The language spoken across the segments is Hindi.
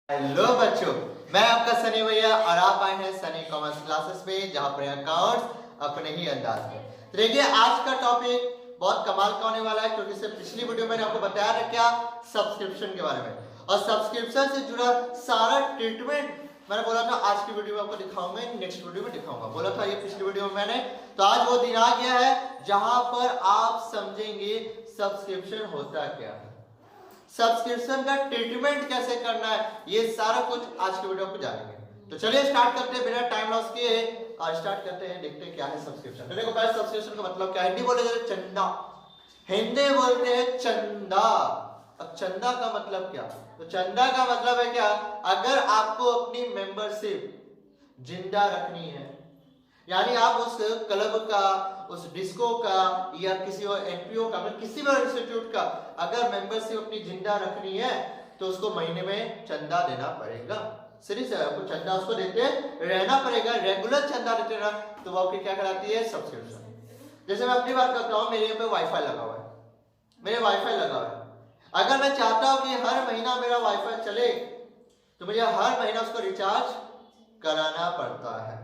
हेलो बच्चों, मैं आपका सनी भैया और आप आए हैं सनी कॉमर्स क्लासेस में, जहां पर अकाउंट्स अपने ही अंदाज में। तो देखिए, आज का टॉपिक बहुत कमाल का होने वाला है, क्योंकि इससे पिछली वीडियो मैंने आपको बताया था क्या, सब्सक्रिप्शन के बारे में। और सब्सक्रिप्शन से जुड़ा सारा ट्रीटमेंट मैंने बोला था आज की वीडियो में आपको दिखाऊंगा, नेक्स्ट वीडियो में दिखाऊंगा, बोला था ये पिछली वीडियो में मैंने। तो आज वो दिन आ गया है जहां पर आप समझेंगे सब्सक्रिप्शन होता क्या है, सब्सक्रिप्शन का ट्रीटमेंट कैसे करना है, ये सारा कुछ आज की वीडियो को जानेंगे। तो चलिए स्टार्ट करते हैं बिना टाइम लॉस किए और स्टार्ट करते हैं, देखते हैं क्या है सब्सक्रिप्शन। तो देखो पहले सब्सक्रिप्शन का मतलब क्या है, हिंदी बोले जाते चंदा, हिंदी बोलते हैं चंदा। अब चंदा का मतलब क्या, तो चंदा का मतलब है क्या, अगर आपको अपनी मेंबरशिप जिंदा रखनी है, यानी आप उस क्लब का, उस डिस्को का या किसी और एनपीओ का, मतलब किसी भी इंस्टीट्यूट का अगर मेंबरशिप अपनी जिंदा रखनी है तो उसको महीने में चंदा देना पड़ेगा। सीरियस है, आपको चंदा उसको देते रहना पड़ेगा, रेगुलर चंदा देते रहना, तो वो आपकी क्या कहलाती है, सब्सक्रिप्शन। जैसे मैं अपनी बात करता हूँ, मेरे यहाँ पे वाईफाई लगा हुआ है, मेरे वाईफाई लगा हुआ है। अगर मैं चाहता हूँ कि हर महीना मेरा वाईफाई चले तो मुझे हर महीना उसको रिचार्ज कराना पड़ता है।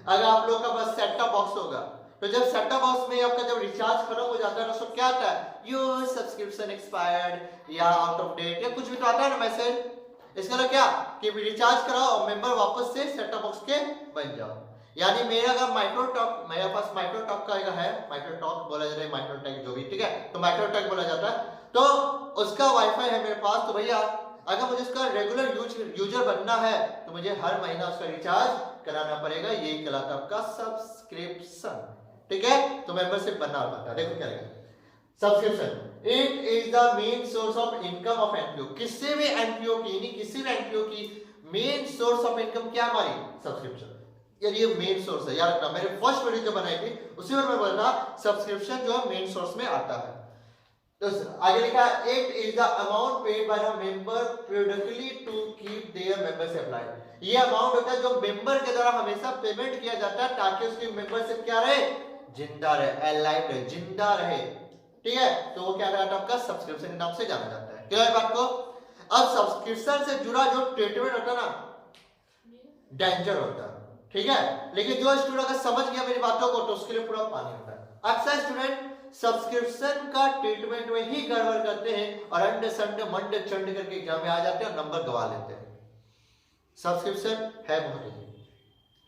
अगर आप लोग का पास सेट टॉप बॉक्स होगा, तो जब सेट टॉप बॉक्स में आपका जब रिचार्ज खत्म हो जाता है ना, तो क्या आता है, योर सब्सक्रिप्शन एक्सपायर्ड या आउट ऑफ डेट या कुछ भी तो आता है ना मैसेज। इसका मतलब क्या कि रिचार्ज कराओ और मेंबर वापस से सेट टॉप बॉक्स के बन जाओ। यानी मेरा अगर माइक्रोटॉक, मेरे पास माइक्रोटॉक का है, माइक्रोटॉक बोला जाता है, माइक्रोटेक जो भी, ठीक है, तो माइक्रोटेक बोला जाता है, तो उसका वाईफाई है मेरे पास। तो भैया अगर मुझे उसका रेगुलर यूजर बनना है तो मुझे हर महीना उसका रिचार्ज कराना पड़ेगा, ये कहलाता है आपका सब्सक्रिप्शन, ठीक है। तो मेंबरशिप बनना पड़ता है। देखो क्या है subscription, it is the main source of income of NPO. किसी भी एनपीओ की, यानी किसी भी एनपीओ की मेन सोर्स ऑफ इनकम क्या हमारी, सब्सक्रिप्शन, यार ये मेन सोर्स है। याद रखना, मेरे फर्स्ट वीडियो जो बनाई थी उसी में मैं बोल रहा था सब्सक्रिप्शन जो है मेन सोर्स में आता है। तो आगे लिखा है, it is the amount paid by the member periodically to keep their membership live. ये अमाउंट होता है जो मेंबर के द्वारा हमेशा पेमेंट किया जाता है ताकि उसकी मेंबरशिप क्या रहे, जिंदा रहे, अलाइव रहे, जिंदा रहे, ठीक है। तो वो क्या कहलाता है आपका, सब्सक्रिप्शन के नाम से जाना जाता है। क्लियर है बात को। अब सब्सक्रिप्शन से जुड़ा जो ट्रीटमेंट होता है ना, डेंजर होता है, ठीक है, लेकिन जो स्टूडेंट अगर समझ गया मेरी बातों को तो उसके लिए पूरा पानी होता है। अक्सर स्टूडेंट सब्सक्रिप्शन का ट्रीटमेंट में ही गड़बड़ करते हैं और अंडे संडे मंडे चंड करके एग्जाम में आ जाते हैं और नंबर गवा लेते हैं। सब्सक्रिप्शन है बहुत इजी,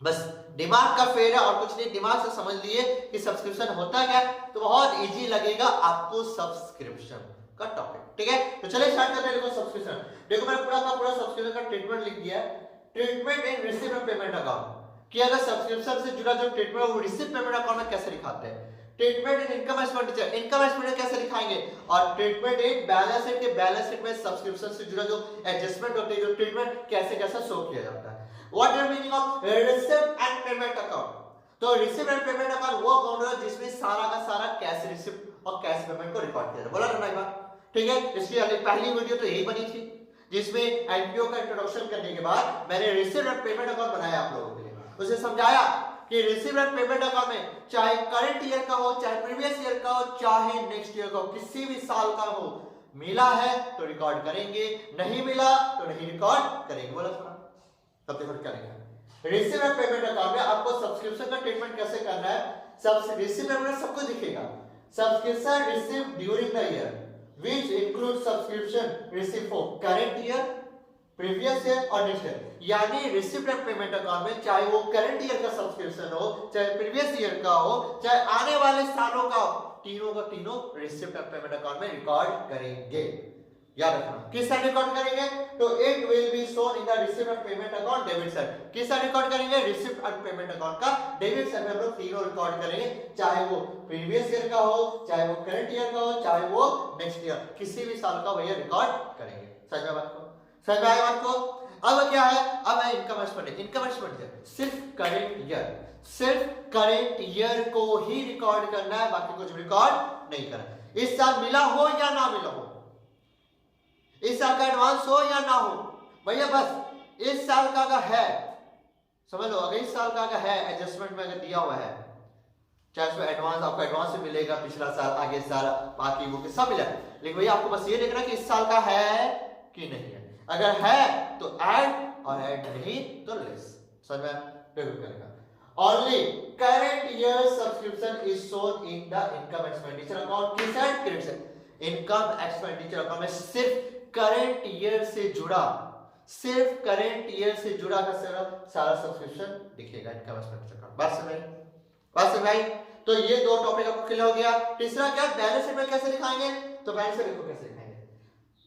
बस दिमाग का फेर है और कुछ नहीं। दिमाग से समझ लिए कि सब्सक्रिप्शन होता क्या तो बहुत इजी लगेगा आपको सब्सक्रिप्शन का टॉपिक, ठीक है। तो चलिए स्टार्ट करते हैं। देखो सब्सक्रिप्शन, देखो मैंने पूरा सब्सक्रिप्शन का ट्रीटमेंट लिख दिया है। Treatment in receive and payment account, कि अगर सब्सक्रिप्शन से जुड़ा जो ट्रीटमेंट वो रिसीव पेमेंट अकाउंट में कैसे दिखाते हैं। ट्रीटमेंट इन इनकम एक्सपेंडिचर, इनकम एक्सपेंडिचर कैसे दिखाएंगे, और ट्रीटमेंट इन बैलेंस शीट के बैलेंस शीट में सब्सक्रिप्शन से जुड़ा जो एडजस्टमेंट होते हैं, जो ट्रीटमेंट कैसे कैसे शो किया जाता है। What is meaning of receive and payment account, तो रिसीव एंड पेमेंट अकाउंट वो अकाउंट है जिसमें सारा का सारा कैश रिसीव और कैश पेमेंट को रिकॉर्ड किया जाता है। बोला ना एक बार, ठीक है। इसकी पहली वीडियो तो यही बनी थी जिसमें एनपीओ का इंट्रोडक्शन करने के बाद मैंने रिसीव एंड पेमेंट अकाउंट बनाया आप लोगों के लिए, उसे समझाया कि रिसीव एंड पेमेंट अकाउंट में चाहे करंट ईयर का हो, चाहे प्रीवियस ईयर का हो, चाहे नेक्स्ट ईयर का हो, किसी भी साल का हो, मिला है तो रिकॉर्ड करेंगे, नहीं मिला तो नहीं रिकॉर्ड करेंगे। बोला थोड़ा तब देखो क्या लिखा है। रिसीव एंड पेमेंट अकाउंट में आपको सब्सक्रिप्शन का ट्रीटमेंट कैसे करना है, सब रिसीव पेमेंट सब कुछ दिखेगा। Subscription receive during the year which includes subscription received for current year, previous year और next year। यानी रिसीव्ड एंड पेमेंट अकाउंट में चाहे वो करंट ईयर का सब्सक्रिप्शन हो, चाहे प्रीवियस ईयर का हो, चाहे आने वाले सालों का हो, तीनों का तीनों रिसीव्ड एंड पेमेंट अकाउंट में रिकॉर्ड करेंगे। याद रखना किस साइड रिकॉर्ड करेंगे, तो it will be shown in the received and payment account debit side. किस साइड रिकॉर्ड करेंगे, रिसीव्ड एंड पेमेंट अकाउंट का डेबिट साइड में हम लोग तीनों रिकॉर्ड करेंगे, चाहे वो प्रीवियस ईयर का हो, चाहे वो करंट ईयर का हो, चाहे वो नेक्स्ट ईयर, किसी भी साल का भैया रिकॉर्ड करेंगे। समझ में बात को, समझ में आया बात को। अब क्या है, अब है इनकम एक्सपेंडिचर। इनकम एक्सपेंडिचर सिर्फ करंट ईयर, सिर्फ करंट ईयर को ही रिकॉर्ड करना है, बाकी कुछ रिकॉर्ड नहीं करना। इस साल मिला हो या ना मिला हो, इस साल का एडवांस हो या ना हो, भैया बस इस साल का अगर है समझ लो, अगर इस साल का अगर है एडजस्टमेंट में अगर दिया हुआ है, चाहे उसमें एडवांस आपको एडवांस से मिलेगा, पिछला साल, आगे साल, बाकी वो सब मिला, लेकिन भैया आपको बस ये देखना कि इस साल का है कि नहीं है। अगर है तो ऐड नहीं तो लेस। समझ में आया? Only current year subscription is shown in the income expenditure account. किस है? क्रेडिट से। इनकम एक्सपेंडिचर अकाउंट में सिर्फ करंट ईयर से जुड़ा, सिर्फ करंट ईयर से जुड़ा का सारा सब्सक्रिप्शन दिखेगा इनकम एक्सपेंडिचर अकाउंट। बात समझ आई? तो ये दो टॉपिक आपको क्लियर हो गया। तीसरा क्या? बैलेंस शीट में कैसे दिखाएंगे? तो बैलेंस शीट देखो कैसे दिखाएंगे।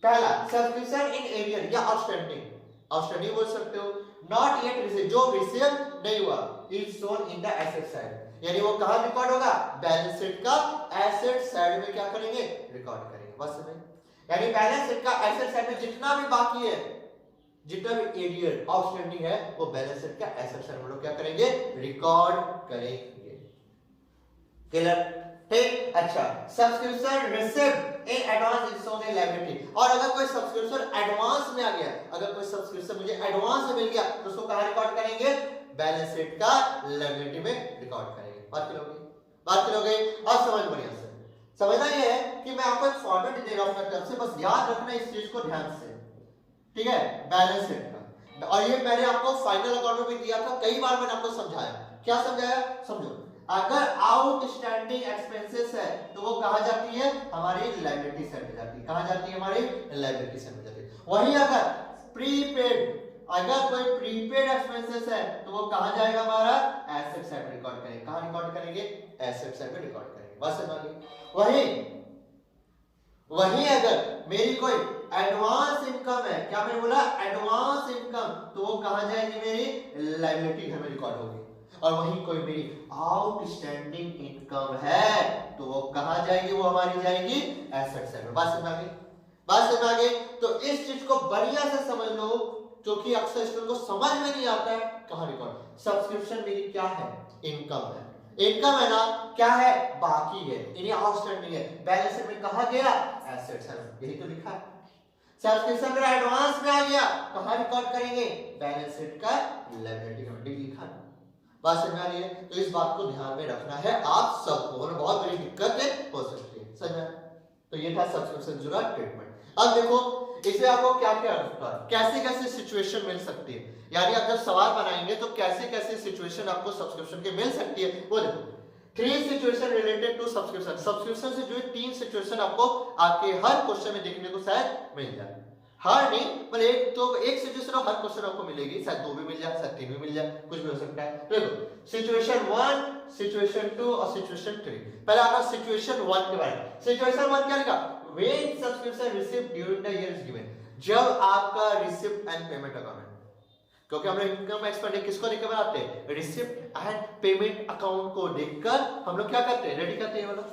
पहला, सब्सक्रिप्शन इन एरियर या आउटस्टैंडिंग बोल सकते हो। नॉट येट रिसीव, जो रिसीव नहीं हुआ, is shown in the asset side, यानी वो कहां रिकॉर्ड होगा? बैलेंस शीट का एसेट साइड में क्या करेंगे? रिकॉर्ड करेंगे। बस में यानी बैलेंस शीट का एसेट साइड में जितना भी बाकी है, जितना भी एरियर आउटस्टैंडिंग है, वो बैलेंस शीट का एसेट साइड में लोग क्या करेंगे? रिकॉर्ड करेंगे। क्लियर? ठीक। अच्छा, subscription received in advance is shown in liability. और अगर कोई सब्सक्रिप्शन एडवांस में आ गया, अगर कोई सब्सक्रिप्शन मुझे एडवांस में मिल गया, तो उसको कहां रिकॉर्ड करेंगे? बैलेंस शीट का लायबिलिटी में रिकॉर्ड करेंगे। बात क्लियर हो गई? और समझ बढ़िया से समझना ये है कि मैं आपको एक फॉर्मेट दे रहा हूं अपनी तरफ से, बस याद रखना इस चीज को ध्यान से, ठीक है? बैलेंस शीट का, और ये मैंने आपको फाइनल अकाउंट में भी दिया था, कई बार मैंने आपको समझाया। क्या समझाया? समझो, अगर आउटस्टैंडिंग एक्सपेंसेस है तो वो कहां जाती है? हमारी लायबिलिटी साइड में जाती है। कहां जाती है? हमारी लायबिलिटी साइड में जाती है। वही अगर प्रीपेड, अगर कोई प्रीपेड एक्सपेंसेस है तो वो कहां जाएगा? हमारा एसेट साइड में रिकॉर्ड करेंगे। कहां रिकॉर्ड करेंगे? एसेट साइड में रिकॉर्ड करेंगे। बस समझ गए? वही अगर मेरी कोई एडवांस इनकम है, क्या मैंने बोला? एडवांस इनकम, तो वो कहां जाएगी? मेरी लायबिलिटी में रिकॉर्ड होगी। और वही कोई मेरी आउटस्टैंडिंग इनकम है तो वो कहां जाएगी? वो हमारी जाएगी एसेट साइड में। बात समझ आ गई? तो इस चीज को बढ़िया से समझ लो, क्योंकि अक्सर स्टूडेंट को समझ में नहीं आता है। कहां रिकॉर्ड? सब्सक्रिप्शन मेरी क्या है? इनकम है। इनकम है ना, क्या है? बाकी है, यानी आउटस्टैंडिंग है। बैलेंस शीट में कहां गया? एसेट साइड में, यही तो लिखा है। सब्सक्रिप्शन मेरा एडवांस में आ गया, कहां रिकॉर्ड करेंगे? बैलेंस शीट का लायबिलिटी में लिखा है। बात समझ आ रही है? तो इस बात को ध्यान में रखना है आप सबको, वरना बहुत बड़ी दिक्कतें हो सकती है। समझ में? तो ये था सब्सक्रिप्शन जुड़ा ट्रीटमेंट। अब देखो इसमें आपको क्या क्या कैसे कैसे सिचुएशन मिल सकती है, यानी आप जब सवाल बनाएंगे तो कैसे कैसे सिचुएशन आपको सब्सक्रिप्शन के मिल सकती है, वो देखो। 3 situation related to subscription, subscription से जुड़ी 3 सिचुएशन आपको आपके हर क्वेश्चन में देखने को शायद मिल जाए। हर नहीं, पर एक सिचुएशन हर क्वेश्चन आपको मिलेगी, शायद 2 भी मिल जाए, शायद 3 भी मिल जाए, कुछ भी हो सकता है। देखो सिचुएशन 1, सिचुएशन 2 और सिचुएशन 3। पहले आता सिचुएशन 1 के बारे में। सिचुएशन 1 क्या लिखा? When subscription received during the year is given, जब आपका रिसिप्ट एंड पेमेंट अकाउंट, क्योंकि हम लोग इनकम एक्सपेंडिचर किसको देखकर बनाते हैं? रिसिप्ट एंड पेमेंट अकाउंट को देखकर हम लोग क्या करते हैं? रेडी करते हैं मतलब।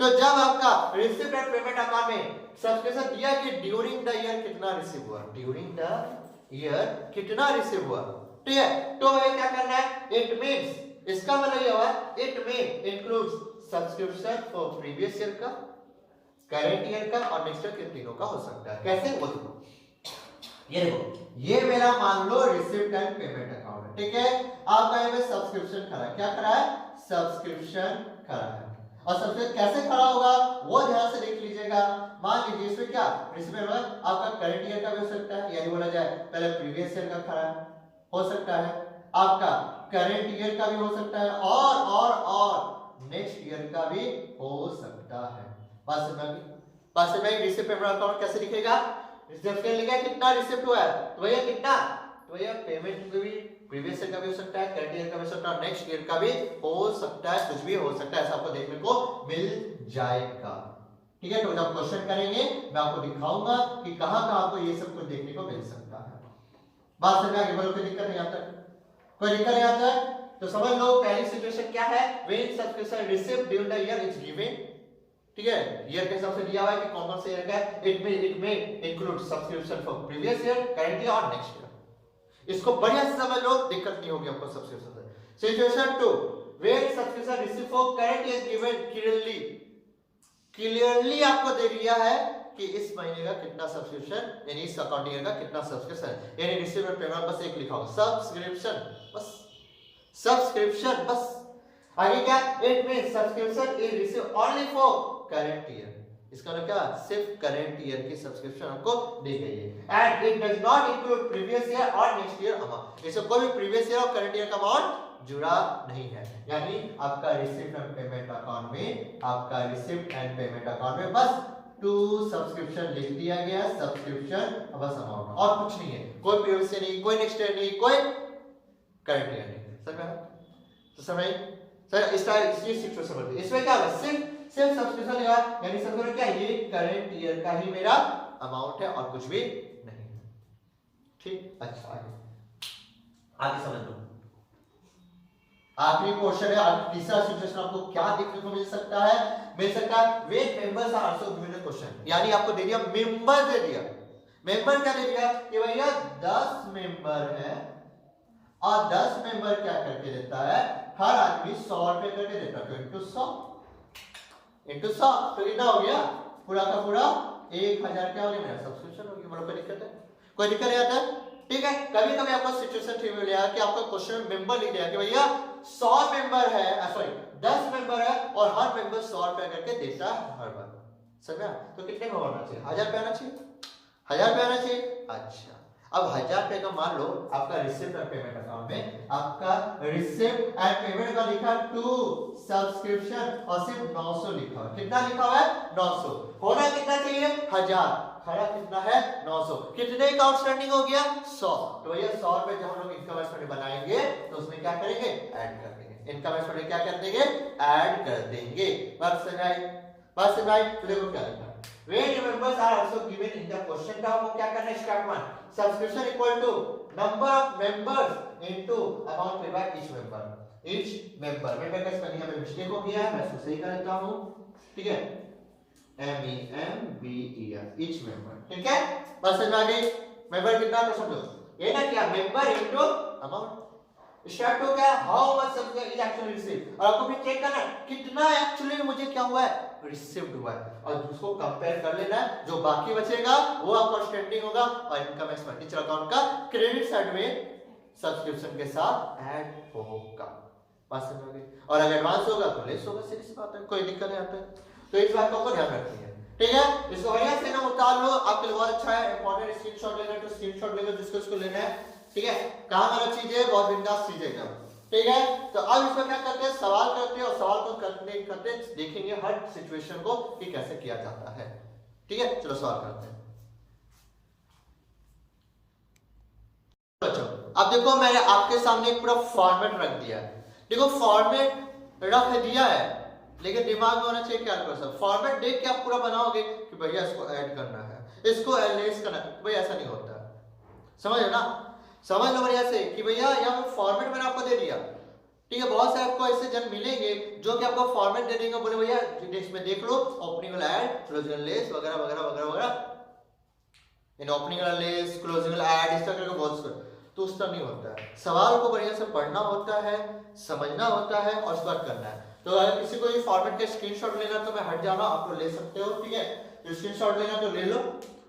तो जब आपका रिसिप्ट एंड पेमेंट अकाउंट में सब्सक्रिप्शन दिया कि ड्यूरिंग द ईयर कितना रिसीव हुआ, ड्यूरिंग द ईयर कितना रिसीव हुआ, ठीक है? तो हमें क्या करना है? इट मींस, इसका मतलब ये हुआ it may includes subscription for previous year का, करंट ईयर का और नेक्स्ट ईयर के तीनों का हो सकता है। कैसे? वो देखो, ये देखो, ये मेरा मान लो रिसिप्ट एंड पेमेंट अकाउंट है, ठीक है? आपका यहाँ पे सब्सक्रिप्शन खड़ा है, क्या खड़ा है? सब्सक्रिप्शन खड़ा है। और सब्सक्रिप्शन कैसे खड़ा होगा वो ध्यान से देख लीजिएगा। मान लीजिए इसमें क्या रिसिप्ट आपका करंट ईयर का भी हो सकता है, यानी बोला जाए पहले प्रीवियस ईयर का खड़ा है, हो सकता है आपका करंट ईयर का भी हो सकता है, और नेक्स्ट ईयर का भी हो सकता है। बात समझ में? रिसिप्ट पेमेंट अकाउंट कैसे दिखेगा? रिसिप्ट लिखा है कितना रिसिप्ट हुआ है, तो भैया कितना, तो भैया पेमेंट भी प्रीवियस ईयर का भी हो सकता है, करंट ईयर का भी हो सकता है, नेक्स्ट ईयर का भी हो सकता है, कुछ भी हो सकता है, ऐसा आपको देखने को मिल जाएगा। ठीक है? तो जब क्वेश्चन करेंगे मैं आपको दिखाऊंगा कि कहां-कहां आपको ये सब कुछ देखने को मिल सकता है। बात समझ में आ गई? कोई दिक्कत नहीं आता? कोई दिक्कत नहीं आता? तो समझ लो पहली सिचुएशन क्या है? When subscription received during the year is given, ठीक है? ईयर के हिसाब से दिया हुआ है कि कौन से ईयर का है। It may include subscription for previous year, current year और नेक्स्ट ईयर। इसको बढ़िया से समझ लो, दिक्कत नहीं होगी आपको सब्सक्रिप्शन से। Situation 2, when subscription received for current year given clearly आपको दे दिया है कि इस महीने का कितना सब्सक्रिप्शन, यानी इस अकाउंट ईयर का कितना सब्सक्रिप्शन है, यानी रिसीव्ड एंड पेमेंट बस एक लिखा होगा, सब्सक्रिप्शन बस, सब्सक्रिप्शन बस। आगे क्या? It means subscription is received only for current year, इसका मतलब क्या, सिर्फ करंट ईयर की सब्सक्रिप्शन आपको दी गई है and it does not include previous year और नेक्स्ट ईयर अमाउंट। इसमें कोई भी प्रीवियस ईयर और करंट ईयर का अमाउंट जुड़ा नहीं है। यानी आपका रिसिप्ट एंड पेमेंट अकाउंट में, आपका रिसिप्ट एंड पेमेंट अकाउंट में बस टू सब्सक्रिप्शन लिख दिया गया, सब्सक्रिप्शन बस अमाउंट, और कुछ नहीं है। कोई प्रीवियस ईयर नहीं, कोई नेक्स्ट ईयर नहीं, कोई करंट ईयर नहीं। समझ में? तो समझ सर इसका इसी सिचुएशन में इसमें क्या है, सिर्फ सब्सक्रिप्शन लगा, यानी समझो क्या, ये करंट ईयर का ही मेरा अमाउंट है और कुछ भी नहीं है। ठीक, अच्छा आगे समझ लो। आखिरी क्वेश्चन है, तीसरा सिचुएशन आपको क्या देखने को मिल सकता है, wait members are also given question, यानी आपको दे दिया मेंबर दे दिया। मेंबर क्या दे दिया कि भैया 10 मेंबर है और 10 मेंबर क्या करके देता है, हर आदमी 100 रुपए करके देता है, तो इंटू 100 तो कितना हो गया, पूरा का पूरा 1000 क्या हो गया मेरा सब्सक्रिप्शन हो गया। मतलब कोई दिक्कत है, कोई दिक्कत नहीं आता है। ठीक है, कभी कभी आपको सिचुएशन ठीक मिल जाएगा कि आपका क्वेश्चन में मेंबर लिख दिया कि भैया 100 मेंबर है, सॉरी 10 मेंबर है और हर मेंबर 100 रुपए करके देता है हर बार। समझा? तो कितने में होना चाहिए, 1000 रुपए आना चाहिए, 1000 रुपए आना चाहिए। अच्छा, अब 1000 रुपए का मान लो आपका रिसिप्ट एंड पेमेंट अकाउंट में, आपका रिसिप्ट एंड पेमेंट का लिखा टू सब्सक्रिप्शन और सिर्फ 900 लिखा है। कितना लिखा हुआ है, 900। होना कितना चाहिए, 1000, खड़ा कितना है 900। कितने का आउटस्टैंडिंग हो गया, 100। तो भैया 100 रुपए जब हम लोग इनकम एस्टिमेट बनाएंगे तो उसमें क्या करेंगे, ऐड कर देंगे। इनकम एस्टिमेट क्या कर देंगे, ऐड कर देंगे। बस समझाई। तो देखो क्या लिखा, wait members are also given in the question. का हमको क्या करना है, step 1 subscription equal to number of members into amount paid by each member. Member का स्पेलिंग में मिस्टेक हो गया है, मैं इसको सही कर देता हूं। ठीक है, MEMBER ईच मेंबर। ठीक है, बस समझ आ गई। मेंबर कितना तो समझो, ये ना क्या, मेंबर इनटू अमाउंट। स्टेप 2 क्या, how much subscription is actually received, और आपको भी चेक करना कितना एक्चुअली मुझे क्या हुआ है, रिसीव्ड हुआ है, और उसको कंपेयर कर लेना है। जो बाकी बचेगा वो आपका स्टैंडिंग होगा और इनकम एक्सपेंडिचर अकाउंट का क्रेडिट साइड में सब्सक्रिप्शन के साथ ऐड होगा। पास में होगी, और अगर एडवांस होगा तो लेस होगा, सीधी सी बात है, कोई दिक्कत नहीं आता है। तो इस बात को ध्यान रखिए। ठीक है, इसको बढ़िया से ना उतार लो, आपके लिए बहुत अच्छा है। इंपॉर्टेंट स्क्रीनशॉट लेना है तो स्क्रीनशॉट ले लो, जिसको लेना है। ठीक है, कहां वाला चीज है, बहुत बिंदास चीज है एकदम। ठीक है, तो अब इसमें क्या करते हैं, सवाल करते हैं, और सवाल को करते देखेंगे हर सिचुएशन को कि कैसे किया जाता है। ठीक है, चलो सवाल करते हैं। बच्चों अब देखो, मैंने आपके सामने एक पूरा फॉर्मेट रख दिया है। देखो फॉर्मेट रख दिया है, लेकिन दिमाग में होना चाहिए क्या करो सर, फॉर्मेट देख के आप पूरा बनाओगे कि भैया इसको ऐड करना है, इसको एनालाइज करना है। भाई ऐसा नहीं होता, समझ लो ना, समझ लो बढ़िया से कि भैया यहाँ पे फॉर्मेट मैंने आपको दे दिया। ठीक है, बहुत से आपको ऐसे जन मिलेंगे जो कि आपको फॉर्मेट दे देंगे, बोले भैया इसमें देख लो ओपनिंग वाला ऐड, क्लोजिंग वाला लेस वगैरह वगैरह वगैरह वगैरह। इन ओपनिंग वाला लेस, क्लोजिंग वाला ऐड, इस तरह का बहुत से, तो उस तरह नहीं होता है। सवाल को बढ़िया से पढ़ना होता है, समझना होता है और उसके बाद करना है। तो अगर किसी को ये फॉर्मेट का स्क्रीनशॉट लेना तो मैं हट जाना, आप लोग ले सकते हो। ठीक है, तो स्क्रीनशॉट लेना तो ले लो,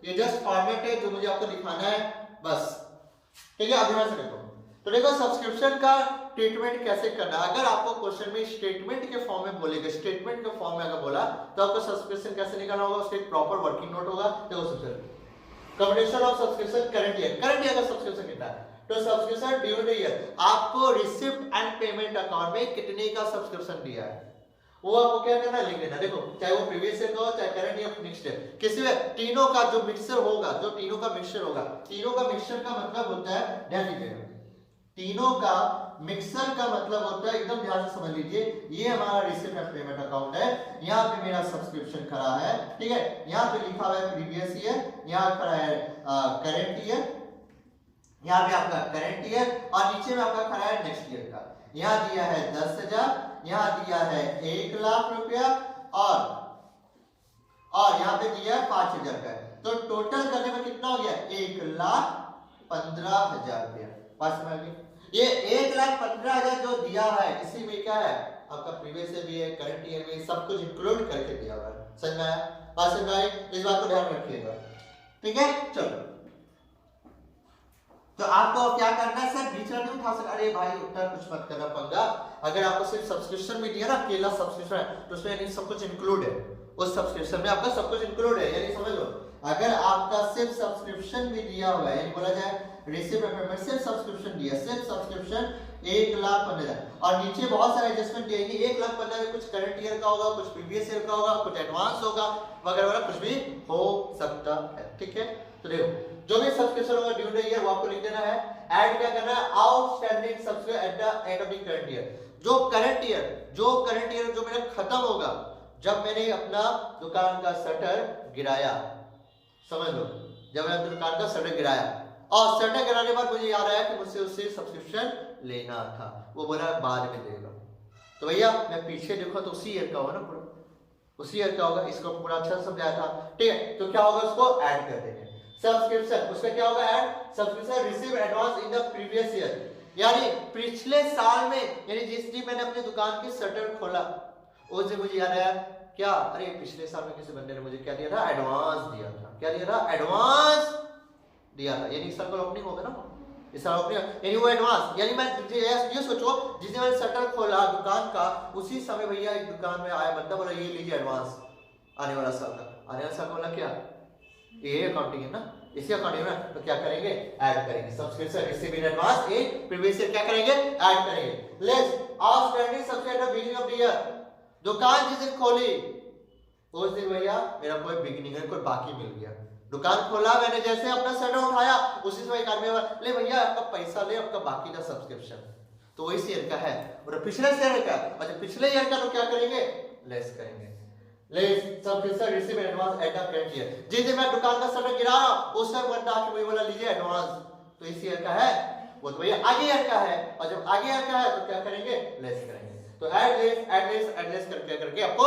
ये जस्ट फॉर्मेट है जो मुझे आपको दिखाना है बस। ठीक है, अब ध्यान से देखो। तो देखो सब्सक्रिप्शन का ट्रीटमेंट कैसे करना है। अगर आपको क्वेश्चन में स्टेटमेंट के फॉर्म में बोलेगा, स्टेटमेंट के फॉर्म में अगर बोला तो आपको सब्सक्रिप्शन कैसे निकालना होगा, उसका एक प्रॉपर वर्किंग नोट होगा। देखो सबसे computation of subscription current year का सब्सक्रिप्शन कितना है, तो सब्सक्रिप्शन ड्यू टू ईयर, आपको रिसिप्ट एंड पेमेंट अकाउंट में कितने का सब्सक्रिप्शन दिया है वो आपको क्या करना है, लिख देना। देखो चाहे वो प्रीवियस ईयर का हो, चाहे करंट ईयर नेक्स्ट ईयर, किसी में तीनों का जो मिक्सचर होगा, जो तीनों का मिक्सचर होगा, तीनों का मिक्सचर का मतलब होता है, ध्यान दीजिएगा, तीनों का मिक्सर का मतलब होता है, एकदम ध्यान से समझ लीजिए, ये हमारा रिसिप्ट एंड पेमेंट अकाउंट है, यहाँ पे मेरा सब्सक्रिप्शन खड़ा है। ठीक है, यहाँ पे लिखा हुआ है प्रीवियस ईयर, यहाँ खड़ा है करंट ईयर, यहाँ पे आपका करंट ईयर, और नीचे में आपका खड़ा है नेक्स्ट ईयर का। यहाँ दिया है 10,000, यहाँ दिया है 1 लाख रुपया, और यहाँ पे दिया है 5,000 का। तो टोटल करने में कितना हो गया, 1,15,000 रुपया। पास में आ गई, ये 1,15,000 जो दिया है, इसी में क्या है आपका प्रीवियस ईयर भी है, करंट ईयर भी, सब कुछ इंक्लूड करके दिया हुआ है। समझ में आया, पास में आए, इस बात को ध्यान रखिएगा। ठीक है, चलो तो आपको क्या करना है सर, बीच नहीं उठा सकते, अरे भाई उतना कुछ मत करना पंगा। अगर आपको सिर्फ सब्सक्रिप्शन भी दिया ना, अकेला सब्सक्रिप्शन है, तो उसमें यानी सब कुछ इंक्लूड है, उस सब्सक्रिप्शन में आपका सब कुछ इंक्लूड है, यानी समझ लो अगर आपका सिर्फ सब्सक्रिप्शन भी दिया हुआ है, यानी बोला जाए रिसीव पेमेंट सिर्फ सब्सक्रिप्शन दिया, सिर्फ सब्सक्रिप्शन 1,15,000 और नीचे बहुत सारे एडजस्टमेंट दिएगी। 1,15,000 में कुछ करंट ईयर का होगा, कुछ प्रीवियस ईयर का होगा, कुछ एडवांस होगा वगैरह वगैरह, कुछ भी हो सकता है। ठीक है, तो देखो जो भी सब्सक्रिप्शन होगा ड्यू ईयर वो आपको लिख देना है। ऐड क्या करना है, outstanding subscription at the end of the current year. जो करंट ईयर जो मेरा खत्म होगा जब मैंने अपना दुकान का शटर गिराया, समझ लो जब मैंने दुकान का शटर गिराया और शटर गिराने के बाद मुझे याद आया कि मुझसे उससे सब्सक्रिप्शन लेना था, वो बोला बाद में देगा। तो भैया मैं पीछे देखो तो उसी ईयर का होगा ना, पूरा उसी ईयर का होगा, इसको पूरा अच्छा समझाया था। ठीक है, तो क्या होगा, उसको ऐड कर देंगे सब्सक्रिप्शन, उसका क्या होगा add subscription receive advance in the previous year, यानी पिछले साल में, यानी जिस दिन मैंने अपनी दुकान की शटर खोला उस दिन मुझे याद आया क्या, अरे पिछले साल में किसी बंदे ने मुझे क्या दिया था, एडवांस दिया था। क्या दिया था, एडवांस दिया था, यानी इस साल का ओपनिंग होगा ना, इस साल ओपनिंग, यानी वो एडवांस, यानी मैं ये सोचो जिस दिन मैंने शटर खोला दुकान का उसी समय भैया एक दुकान में आया बंदा, बोला ये लीजिए एडवांस आने वाला साल का, आने वाला साल बोला क्या, ये अकाउंटिंग है ना, इसी अकाउंटिंग में, तो क्या करेंगे ऐड करेंगे subscription receive in advance in previous year, क्या करेंगे ऐड करेंगे। Let's outstanding subscription at the beginning of the year, दुकान जिस दिन खोली उस दिन भैया मेरा कोई बिगिनिंग है, कोई बाकी मिल गया, दुकान खोला मैंने जैसे अपना शटर उठाया उसी समय एक आदमी ले भैया आपका पैसा ले, आपका बाकी का सब्सक्रिप्शन, तो वही ईयर का है और पिछले ईयर का, अच्छा पिछले ईयर का तो क्या करेंगे लेस करेंगे, less subscription receive advance at the current year. जिस दिन मैं दुकान का शटर गिराया उस समय बंदा आके मुझे बोला लीजिए एडवांस, तो इस ईयर का है वो, तो भैया आगे ईयर का है, और जब आगे ईयर का है तो क्या करेंगे लेस करेंगे। तो एड लेस करके आपको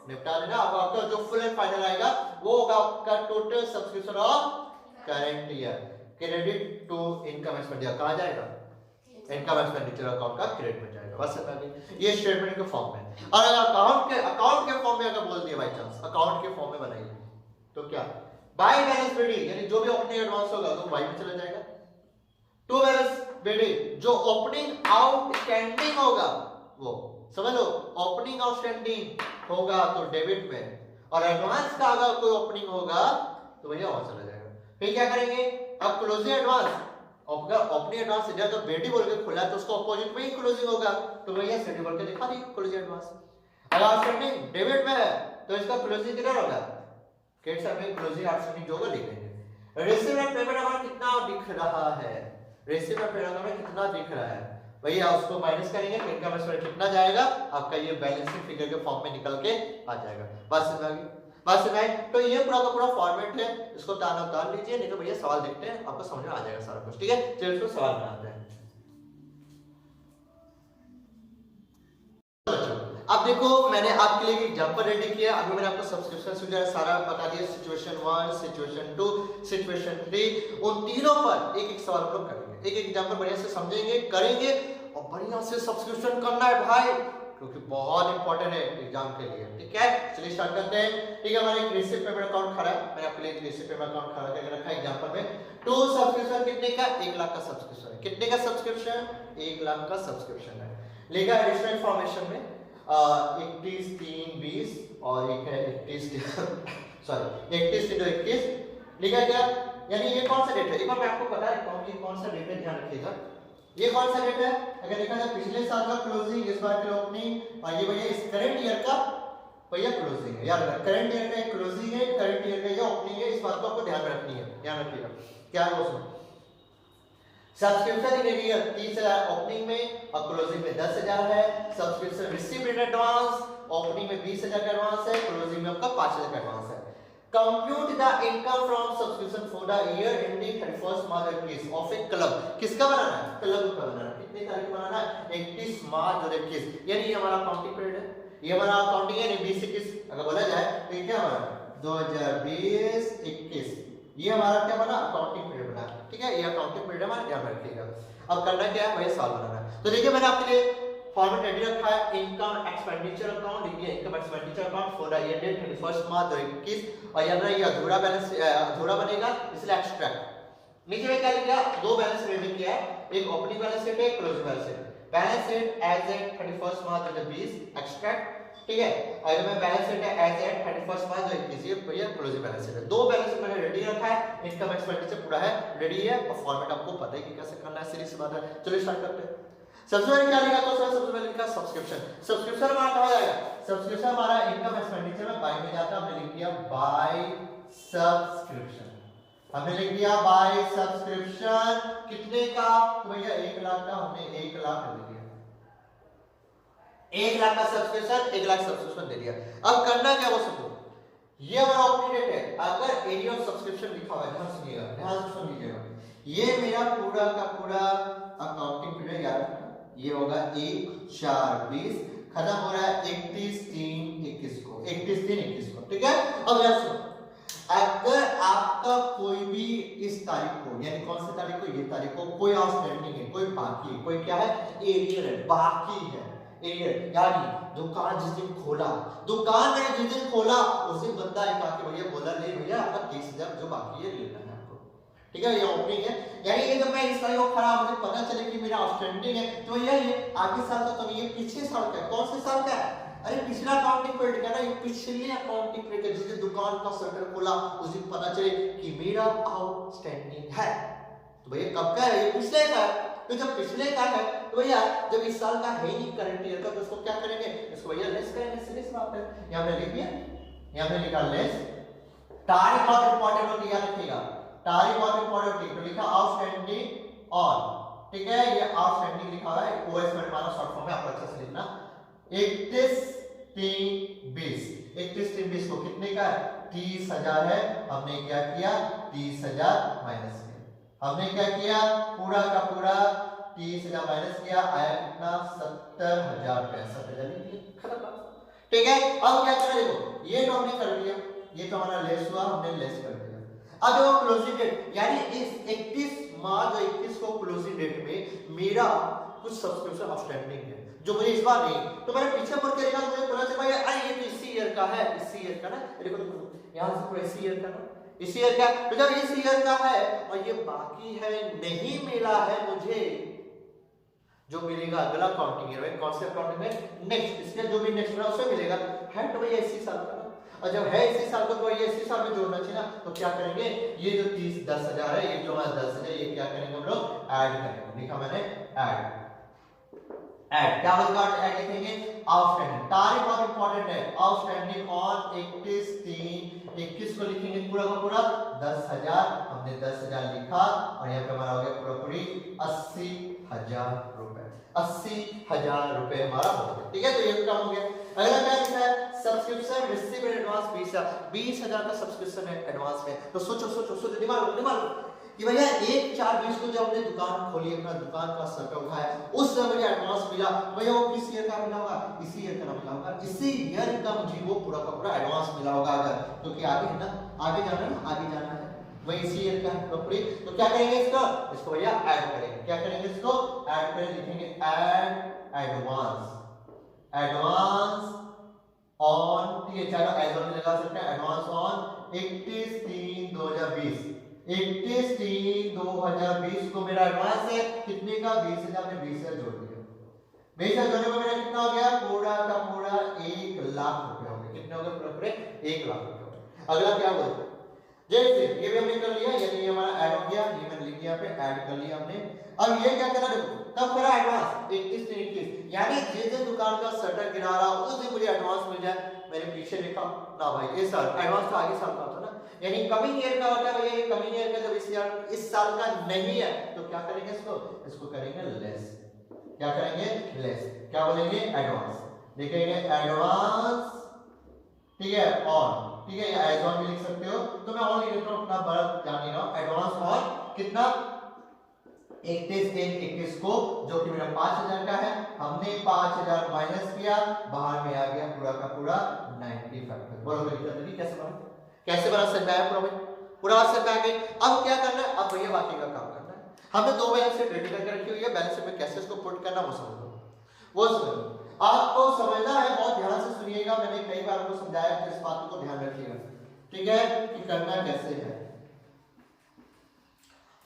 निपटा लेना। अब आपका जो फुल एंड फाइनल आएगा वो होगा आपका total subscription of current year credit to income expenditure, कहां जाएगा इनकम एक्सपेंडिचर अकाउंट का क्रेडिट में जाएगा, बस इतना ही, ये स्टेटमेंट के फॉर्म में। और अगर अकाउंट के फॉर्म में अगर बोल दिया बाय चांस अकाउंट के फॉर्म में बनाइए तो क्या, बाय बैलेंस बिल्डिंग यानी जो भी ओपनिंग एडवांस होगा तो बाय में चला जाएगा, टू बैलेंस बिल्डिंग जो ओपनिंग आउटस्टैंडिंग होगा वो, समझ लो ओपनिंग आउटस्टैंडिंग होगा तो डेबिट में, और एडवांस का अगर कोई ओपनिंग होगा तो भैया वहां चला जाएगा। फिर क्या करेंगे, अब क्लोजिंग एडवांस, अगर ओपनिंग एडवांस से तो बेटी बोल के खुला तो उसका अपोजिट में ही क्लोजिंग होगा, तो भैया सेटी बोल के दिखा दी क्लोजिंग एडवांस। अगर आउटस्टैंडिंग डेबिट में है तो इसका क्लोजिंग कितना होगा, क्रेडिट साइड में क्लोजिंग आउटस्टैंडिंग जो होगा लिख देंगे। रिसीव एंड पेमेंट अमाउंट कितना दिख रहा है, रिसीव एंड पेमेंट अमाउंट कितना दिख रहा है भैया उसको माइनस करेंगे, इनकम एक्सपेंस कितना जाएगा आपका, ये बैलेंसिंग फिगर के फॉर्म में निकल के आ जाएगा। बस राइट, तो ये पूरा का पूरा फॉर्मेट है, इसको ताना उतार लीजिए, नहीं तो भैया सवाल देखते हैं आपको समझ में आ जाएगा सारा कुछ। ठीक है, चलिए इसको सवाल बनाते हैं। अब देखो मैंने आपके लिए एक एग्जांपल रेडी किया, अभी मैंने आपको सब्सक्रिप्शन से सारा बता दिया, सिचुएशन 1, सिचुएशन 2, सिचुएशन 3, उन तीनों पर एक एक सवाल हम लोग करेंगे, एक एक एग्जांपल बढ़िया से समझेंगे करेंगे और बढ़िया से सब्सक्रिप्शन करना है भाई, क्योंकि बहुत इंपॉर्टेंट है एग्जाम के लिए। ठीक है, चलिए स्टार्ट करते हैं। ठीक है, हमारा एक रिसीव पेमेंट अकाउंट खड़ा है, मैंने आपके लिए एक रिसीव पेमेंट अकाउंट खड़ा करके रखा है एग्जांपल में। टू सब्सक्रिप्शन कितने का, 1 लाख का सब्सक्रिप्शन है, कितने का सब्सक्रिप्शन, 1 लाख का सब्सक्रिप्शन है। लिखा एडिशनल इन्फॉर्मेशन में 21/3/20 और एक है 21 सॉरी 21 लिखा क्या, यानी ये कौन सा डेट है, एक बार मैं आपको बता देता हूं कि कौन सा डेट है, ध्यान रखिएगा। ये कौन सा डेट है, अगर देखा जाए पिछले साल का क्लोजिंग, इस बार की ओपनिंग, और ये भैया इस करंट ईयर का भैया क्लोजिंग है, याद रखना करंट ईयर का क्लोजिंग है, करंट ईयर का ये ओपनिंग है, इस बात को आपको ध्यान में रखनी है, ध्यान रखिएगा। क्या है उसमें सब्सक्रिप्शन इन ईयर 30,000 ओपनिंग में और क्लोजिंग में 10,000 है। Subscription received in advance, opening में 20,000 का एडवांस है, क्लोजिंग में आपका 5,000 का एडवांस है। Compute the income from subscription for the year ending 31 March 2021 of A club, किसका बनाना है, क्लब का बनाना है, कितनी तारीख को बनाना है, 31 मार्च 2021, यानी ये हमारा अकाउंटिंग पीरियड है, ये हमारा अकाउंटिंग है 20-21 अगर बोला जाए तो ये क्या हमारा 2020-21 ये हमारा क्या बना अकाउंटिंग पीरियड बना। ठीक है, ये अकाउंटिंग पीरियड हमारा ध्यान रखिएगा। अब करना क्या है भैया, सॉल्व बनाना है। तो देखिए मैंने आपके लिए फॉर्मेट रेडी रखा है, इनकम एक्सपेंडिचर अकाउंट, देखिए income expenditure account for the year date 31 March 2021 और याद रखिए अधूरा बैलेंस अधूरा बनेगा इसलिए एक्सट्रैक्ट नीचे में क्या लिख दिया, दो बैलेंस शीट में किया है, एक ओपनिंग बैलेंस शीट है, एक closing balance sheet. Balance sheet as at 31 March 2020 extract, ठीक है, और मैं बैलेंस शीट है एज एट 31 मार्च 2021 ये भैया क्लोजिंग बैलेंस शीट है। दो बैलेंस शीट मैंने रेडी रखा है, इनकम एक्सपेंडिचर पूरा है रेडी है, और फॉर्मेट आपको पता है कि कैसे करना है, सीरीज से बात है। चलिए स्टार्ट करते हैं। सबसे पहले क्या लिखा, तो सबसे पहले लिखा सब्सक्रिप्शन। सब्सक्रिप्शन हमारा कहां जाएगा, सब्सक्रिप्शन हमारा इनकम एक्सपेंडिचर में बाय में जाता है, हमने लिख दिया बाय सब्सक्रिप्शन, हमने लिख दिया बाय सब्सक्रिप्शन। कितने का, तो भैया 1 लाख का, हमने 1 लाख लिख दिया, 1 लाख का सब्सक्रिप्शन, 1 लाख सब्सक्रिप्शन दे दिया। अब करना क्या, वो सबको ये हमारा ओपनिंग डेट है, अगर एरिया ऑफ सब्सक्रिप्शन लिखा हुआ है, ध्यान सुनिएगा, ध्यान से सुनिएगा, ये मेरा पूरा का पूरा अकाउंटिंग पीरियड याद रखना, ये होगा 1/4/20, खत्म हो रहा है 31/3/21 को, 31/3/21 को, ठीक है। अब याद सुनो, अगर आपका कोई भी इस तारीख को, यानी कौन सी तारीख को, ये तारीख को कोई आउटस्टैंडिंग है, कोई बाकी है, कोई क्या है, एरियर है, बाकी है, एरियर, यानी दुकान जिस दिन खोला, दुकान मैंने जिस दिन खोला उस दिन बंदा एक आके भैया बोला, नहीं भैया आपका 30,000 जो बाकी है लेना है आपको, ठीक है, ये ओपनिंग है। यानी ये जब मैं इस तारीख को खड़ा, मुझे पता चले कि मेरा आउटस्टैंडिंग है, तो ये आगे साल का, तो ये पिछले साल का है, कौन से साल का है, अरे पिछला अकाउंटिंग पीरियड का ना, ये पिछले अकाउंटिंग पीरियड का, जिस दिन दुकान का शटर खोला उस दिन पता चले कि मेरा आउटस्टैंडिंग है, तो भैया कब का है, ये पिछले का है। तो जब पिछले का है तो भैया जब इस साल का है ही करंट ईयर का, तो उसको क्या करेंगे, इसको भैया लेस करेंगे, सीधे सी बात है। यहां पे लिख दिया, यहां पे लिखा लेस, तारीख बहुत इंपॉर्टेंट होती है, याद रखिएगा, तारीख बहुत इंपॉर्टेंट होती है, तो लिखा आउटस्टैंडिंग ऑन, ठीक है, ये आउटस्टैंडिंग लिखा हुआ है, ओएस में माना शॉर्ट फॉर्म में, आप अच्छे से लिखना, 31/3/20, 31/3/20 को कितने का है, 30,000 है, हमने क्या किया, 30,000 माइनस किया, हमने क्या किया, पूरा का पूरा 30,000 माइनस किया, आया कितना, 70,000 रुपए, 70,000 खत्म, ठीक है। अब क्या करें, देखो ये तो हमने कर दिया, ये तो हमारा लेस हुआ, हमने लेस कर दिया। अब देखो क्लोजिंग डेट, यानी इस 31 मार्च 2021 को क्लोजिंग डेट में मेरा कुछ सब्सक्रिप्शन आउटस्टैंडिंग है, जो मुझे इस बार नहीं, तो मैंने पीछे मुड़ के देखा, मुझे पता चला भाई अरे ये तो इसी ईयर का है, इसी ईयर का ना, देखो देखो यहां से पूरा इसी ईयर का ना, इसी ईयर का, तो जब इस ईयर का है और ये बाकी है, नहीं मिला है मुझे, जो मिलेगा अगला अकाउंटिंग ईयर में, कौन से अकाउंटिंग में, नेक्स्ट, इसके जो भी नेक्स्ट उसमें मिलेगा, है तो भैया इसी साल का, और जब है इसी साल का तो ये इसी साल में जोड़ना चाहिए ना, तो क्या करेंगे, ये जो 10,000 है, ये जो हमारा 10,000, ये क्या करेंगे हम लोग, ऐड करेंगे, लिखा मैंने ऐड, ऐड क्या होगा, ऐड लिखेंगे, आउटस्टैंडिंग, तारीख बहुत इंपॉर्टेंट है, आउटस्टैंडिंग ऑन 31/3/21 को लिखेंगे पूरा का पूरा 10,000, हमने 10,000 लिखा, और यहाँ पे हमारा हो गया पूरा पूरी 80,000 रुपए, 80,000 रुपए हमारा हो गया, ठीक है, तो ये काम हो गया। अगला क्या लिखा है, सब्सक्रिप्शन रिसीव इन एडवांस 20,000 का सब्सक्रिप्शन है एडवांस में, तो सोचो सोचो सोचो, दिमाग कि भैया 1/4/20 को जब हमने दुकान खोली, अपना दुकान का शटर उठाया, उस समय मुझे एडवांस मिला, भैया वो किस ईयर का मिला होगा, इसी ईयर का मिला होगा, इसी ईयर का मुझे वो पूरा का पूरा एडवांस मिला होगा, अगर क्योंकि आगे है ना, आगे जाना है ना, आगे जाना है, वही इसी ईयर का प्रॉपर्टी, तो क्या करेंगे इसको, इसको भैया ऐड करेंगे, क्या करेंगे, इसको ऐड करें, लिखेंगे ऐड एडवांस, एडवांस ऑन, ठीक है, चाहे एज ऑन लगा सकते हैं, एडवांस ऑन 31/3/2020, 31/3/2020 को मेरा एडवांस है, कितने का, 20,000 में 20,000 जोड़ दिया, 20,000 जोड़ने में मेरा कितना हो गया, पूरा का पूरा 1 लाख रुपए हो गए, कितने हो गए, पूरा पूरे 1 लाख रुपए हो गए। अगला क्या होगा, जैसे ये भी हमने कर लिया, यानी ये हमारा ऐड हो गया, ये मैंने लिख दिया पे, ऐड कर लिया हमने। अब ये क्या करना, देखो कब करा एडवांस, 31/3/21, यानी जिस दिन दुकान का शटर गिरा रहा उस दिन मुझे एडवांस मिल जाए, मैंने पीछे लिखा ना भाई, ये साल एडवांस तो आगे साल का होता ना, यानी कमिंग ईयर का होता है भैया, ये कमिंग ईयर का जब इस साल का नहीं है, तो क्या करेंगे, इसको करेंगे लेस, क्या करेंगे, लेस, क्या बोलेंगे, एडवांस, लिखेंगे एडवांस, ठीक है, ऑन, ठीक है, या एज ऑन भी लिख सकते हो, तो मैं ऑन लिख देता हूं, अपना बड़ा जान नहीं रहा हूं, एडवांस ऑन कितना, 31/3/21 को, जो कि मेरा 5,000 का है, हमने 5,000 माइनस किया, बाहर में आ गया पूरा का पूरा 95, बोलो तो लिखा कैसे बना, कैसे बना, समझ आया पूरा, पूरा समझ आ गई। अब क्या करना है, अब भैया बाकी का काम करना है, हमने दो बैलेंस शीट रेडी करके रखी हुई है, बैलेंस शीट में कैसे इसको पुट करना वो समझ लो, वो समझो, आपको समझना है, बहुत ध्यान से सुनिएगा, मैंने कई बार आपको समझाया, तो इस बात को ध्यान रखिएगा, ठीक है, कि करना कैसे है।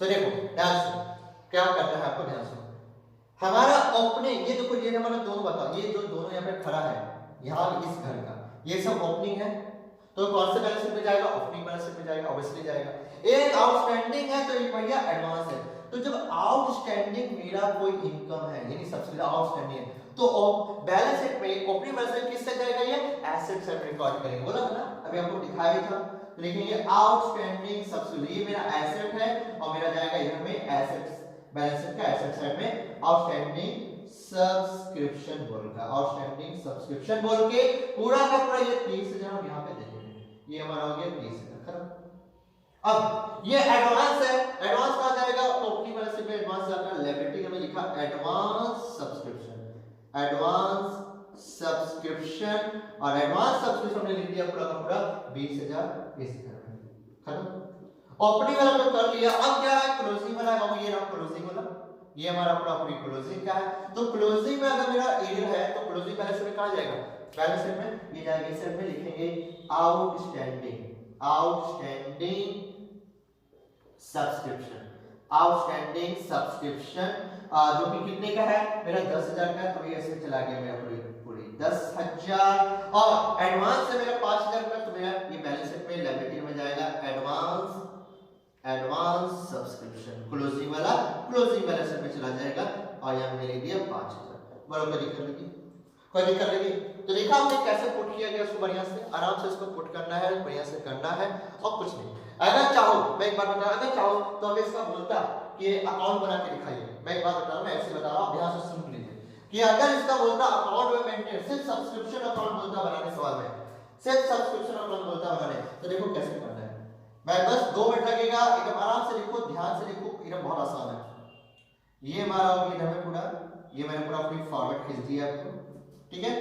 तो देखो ध्यान से क्या करना है आपको, ध्यान से हमारा ओपनिंग, ये देखो ये हमारा दोनों बताओ, ये जो दोनों यहाँ पे खड़ा है यहाँ इस घर का, ये सब ओपनिंग है, तो कौन से बैलेंस शीट में जाएगा, ओपनिंग बैलेंस शीट में जाएगा, ऑब्वियसली जाएगा। एक आउटस्टैंडिंग है तो एक भैया एडवांस है, तो जब आउटस्टैंडिंग मेरा कोई इनकम है यानी सबसे ज्यादा आउटस्टैंडिंग है, तो बैलेंस शीट में ओपनिंग बैलेंस शीट किससे जाएगा, ये एसेट से रिकॉर्ड करेंगे, बोला था ना अभी आपको दिखाया था। तो देखिए आउटस्टैंडिंग सबसे, ये मेरा एसेट है और मेरा जाएगा इधर में एसेट्स, बैलेंस शीट का एसेट साइड में आउटस्टैंडिंग सब्सक्रिप्शन बोल का, आउटस्टैंडिंग सब्सक्रिप्शन बोल के पूरा का पूरा ये 30,000 हम यहाँ पे देंगे, ये हमारा हो गया 30,000 खत्म। अब ये एडवांस है, एडवांस कहाँ जाएगा, ओपनिंग बैलेंस शीट में एडवांस जाएगा, लायबिलिटी में लिखा एडवांस सब्सक्रिप्शन, एडवांस सब्सक्रिप्शन, और एडवांस सब्सक्रिप्शन हमने लिख दिया पूरा का पूरा 20,000 इस घर में खत्म। ओपनिंग वाला तो कर लिया, अब क्या है क्लोजिंग वाला, हम ये रहा क्लोजिंग वाला, ये हमारा पूरा पूरी क्लोजिंग का है। तो क्लोजिंग में अगर मेरा एरियर है तो क्लोजिंग बैलेंस शीट में कहां जाएगा, बैलेंस शीट में ये जाएगा, इस साइड में लिखेंगे outstanding, outstanding subscription, outstanding subscription जो कि कितने का है मेरा 10,000 का, तो ये इसमें चला गया मेरा पूरी 10,000, और एडवांस से मेरा 5,000 का, तो मेरा ये बैलेंस शीट में लायबिलिटी में जाएगा एडवांस, एडवांस सब्सक्रिप्शन, क्लोजिंग वाला क्लोजिंग बैलेंस शीट में चला जाएगा, और यहाँ मैंने लिख दिया 5,000। बराबर दिक्कत लगी, कोई दिक्कत लगी? तो देखा हमने कैसे पुट किया गया, इसको बढ़िया से आराम से इसको पुट करना है, बढ़िया से करना है और कुछ नहीं। अगर चाहो मैं एक बार बता रहा, अगर चाहो तो हमें इसका बोलता कि अकाउंट बना के दिखाइए, मैं एक बात बता रहा हूं, मैं ऐसे बता रहा हूं, ध्यान से सुन लीजिए कि अगर इसका बोलता अकाउंट में मेंटेन, सिर्फ सब्सक्रिप्शन अकाउंट बोलता बनाने, सवाल में सिर्फ सब्सक्रिप्शन अकाउंट बोलता बनाने, तो देखो कैसे करना है। मैं बस 2 मिनट लगेगा, एकदम आराम से लिखो, ध्यान से लिखो, एकदम बहुत आसान है। ये हमारा हो गया इधर में पूरा, ये मैंने पूरा पूरी फॉर्मेट खींच दिया आपको, ठीक है,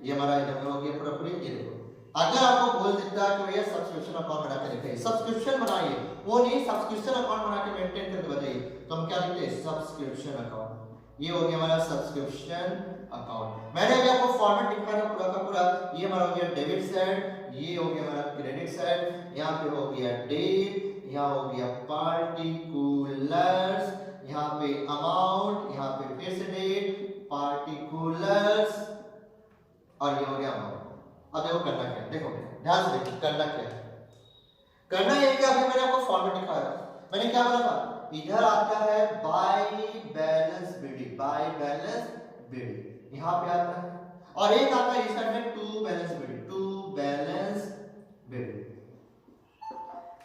ये हमारा इधर में हो गया पूरा पूरी। ये देखो अगर आपको बोल देता है कि भैया सब्सक्रिप्शन अकाउंट बना के दिखाइए, सब्सक्रिप्शन बनाइए, वो नहीं सब्सक्रिप्शन अकाउंट बना के मेंटेन करके बताइए, तो हम क्या लिखते हैं सब्सक्रिप्शन अकाउंट। ये हो गया हमारा सब्सक्रिप्शन अकाउंट। मैंने अभी आपको फॉर्मेट दिखाया पूरा का पूरा, ये हमारा हो गया डेबिट साइड, ये हो गया हमारा क्रेडिट साइड, यहाँ पे हो गया डेट, यहाँ हो गया पार्टिकुलर्स, यहाँ पे अमाउंट, यहाँ पे फिर से डेट, पार्टिकुलर्स, और ये हो गया अमाउंट। अब देखो करना क्या है, देखो ध्यान से देखो करना क्या है, करना ये कि अभी मैंने आपको फॉर्मेट दिखाया, मैंने क्या बोला था, इधर आता है by balance BD, by balance BD यहाँ पे आता है, और एक आता है इस साइड में to balance BD, to balance BD.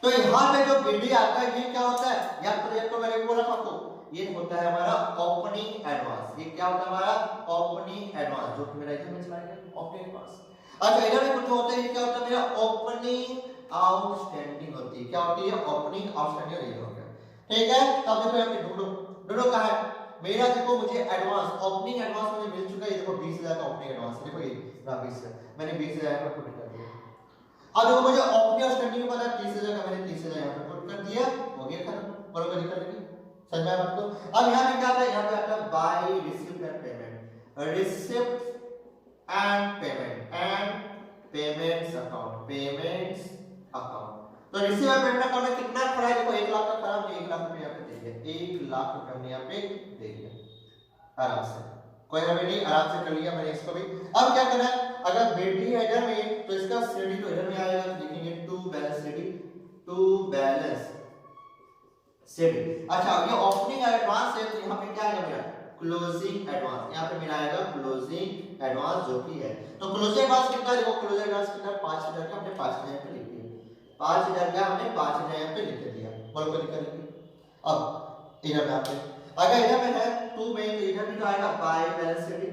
तो यहाँ पे जो बीडी आता है ये क्या होता है, या तो देखो मैंने बोला था आपको, ये होता है हमारा ओपनिंग एडवांस, ये क्या होता है हमारा ओपनिंग एडवांस, जो कि मेरा इधर में चला गया ओपनिंग एडवांस। अच्छा इधर में कुछ होता है, ये क्या होता है मेरा ओपनिंग आउटस्टैंडिंग होती है, क्या होती है ओपनिंग आउटस्टैंडिंग, ये हो गया ठीक है। तब देखो यहाँ पे ढूंढो कहाँ है मेरा, देखो मुझे एडवांस ओपनिंग एडवांस मुझे मिल चुका है, देखो 20,000 का ओपनिंग एडवांस, देखो ये 20,000 मैंने 20,000 का पुट कर दिया। अब देखो मुझे ओपनिंग आउटस्टैंडिंग पता है 30,000 का, मैंने 30,000 यहाँ पे पुट कर दिया, हो गया खत्म, बराबर दिक्कत नहीं, समझ में आया आपको। अब यहाँ पे क्या आता है, यहाँ पे आता है by receipt and payment, receipt and payment and payments account, payments account. तो रिसीव एंड पेमेंट अकाउंट में कितना खड़ा है, देखो 1 लाख का खड़ा, हमने 1 लाख रुपए यहाँ पे दे दिया, 1 लाख रुपए हमने यहाँ पे दे दिया आराम से, कोई हमें नहीं, आराम से कर लिया मैंने इसको भी। अब क्या करना है, अगर बीडी है इधर में तो इसका सीडी तो इधर में आएगा, तो लिखेंगे to balance CD, to balance CD. अच्छा ये ओपनिंग एडवांस है, तो यहाँ पे क्या आएगा मेरा क्लोजिंग एडवांस, यहाँ पे मेरा आएगा क्लोजिंग एडवांस जो कि है, तो क्लोजिंग एडवांस कितना है, देखो क्लोजिंग एडवांस कितना है 5,000 का, हमने 5,000 पे लिख दिया, 5,000 का हमने 5,000 यहाँ पे लिख दिया, बोलो कोई दिक्कत नहीं। अब इधर में आते हैं, अगर इधर में है 2 में, तो इधर भी तो आएगा by balance CD,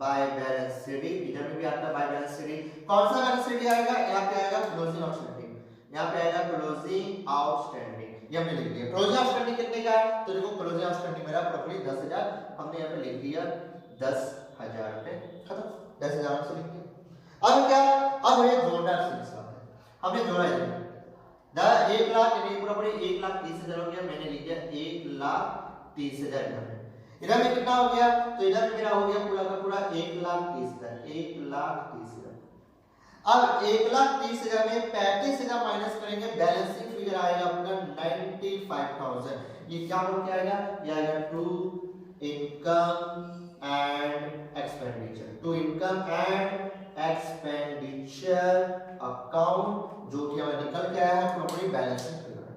by balance CD, इधर में भी आता है बाय बैलेंस सीडी। कौन सा बैलेंस सीडी आएगा, यहाँ पे आएगा क्लोजिंग आउटस्टैंडिंग, यहाँ पे आएगा क्लोजिंग आउटस्टैंडिंग, ये हमने लिख दिया। क्लोजिंग आउटस्टैंडिंग कितने का है, तो देखो क्लोजिंग आउटस्टैंडिंग मेरा प्रॉपर्ली 10,000, हमने यहाँ पे लिख दिया 10,000 पे खत्म, 10,000 से लिख दिया। अब क्या, अब ये जोड़ना है, हमने जोड़ा है 1 लाख, यानी प्रॉपर्ली 1,30,000 हो गया, मैंने लिख दिया 1,30,000 इधर में कितना हो गया, तो इधर में मेरा हो गया पूरा का पूरा 1,30,000, 1,30,000। अब 1,30,000 में 35,000 माइनस करेंगे, बैलेंसिंग फिगर आएगा अपना 95,000। ये क्या बोल के आएगा, ये आएगा to income and expenditure, to income and expenditure account, जो कि हमारा निकल के आया है अपनी बैलेंसिंग फिगर।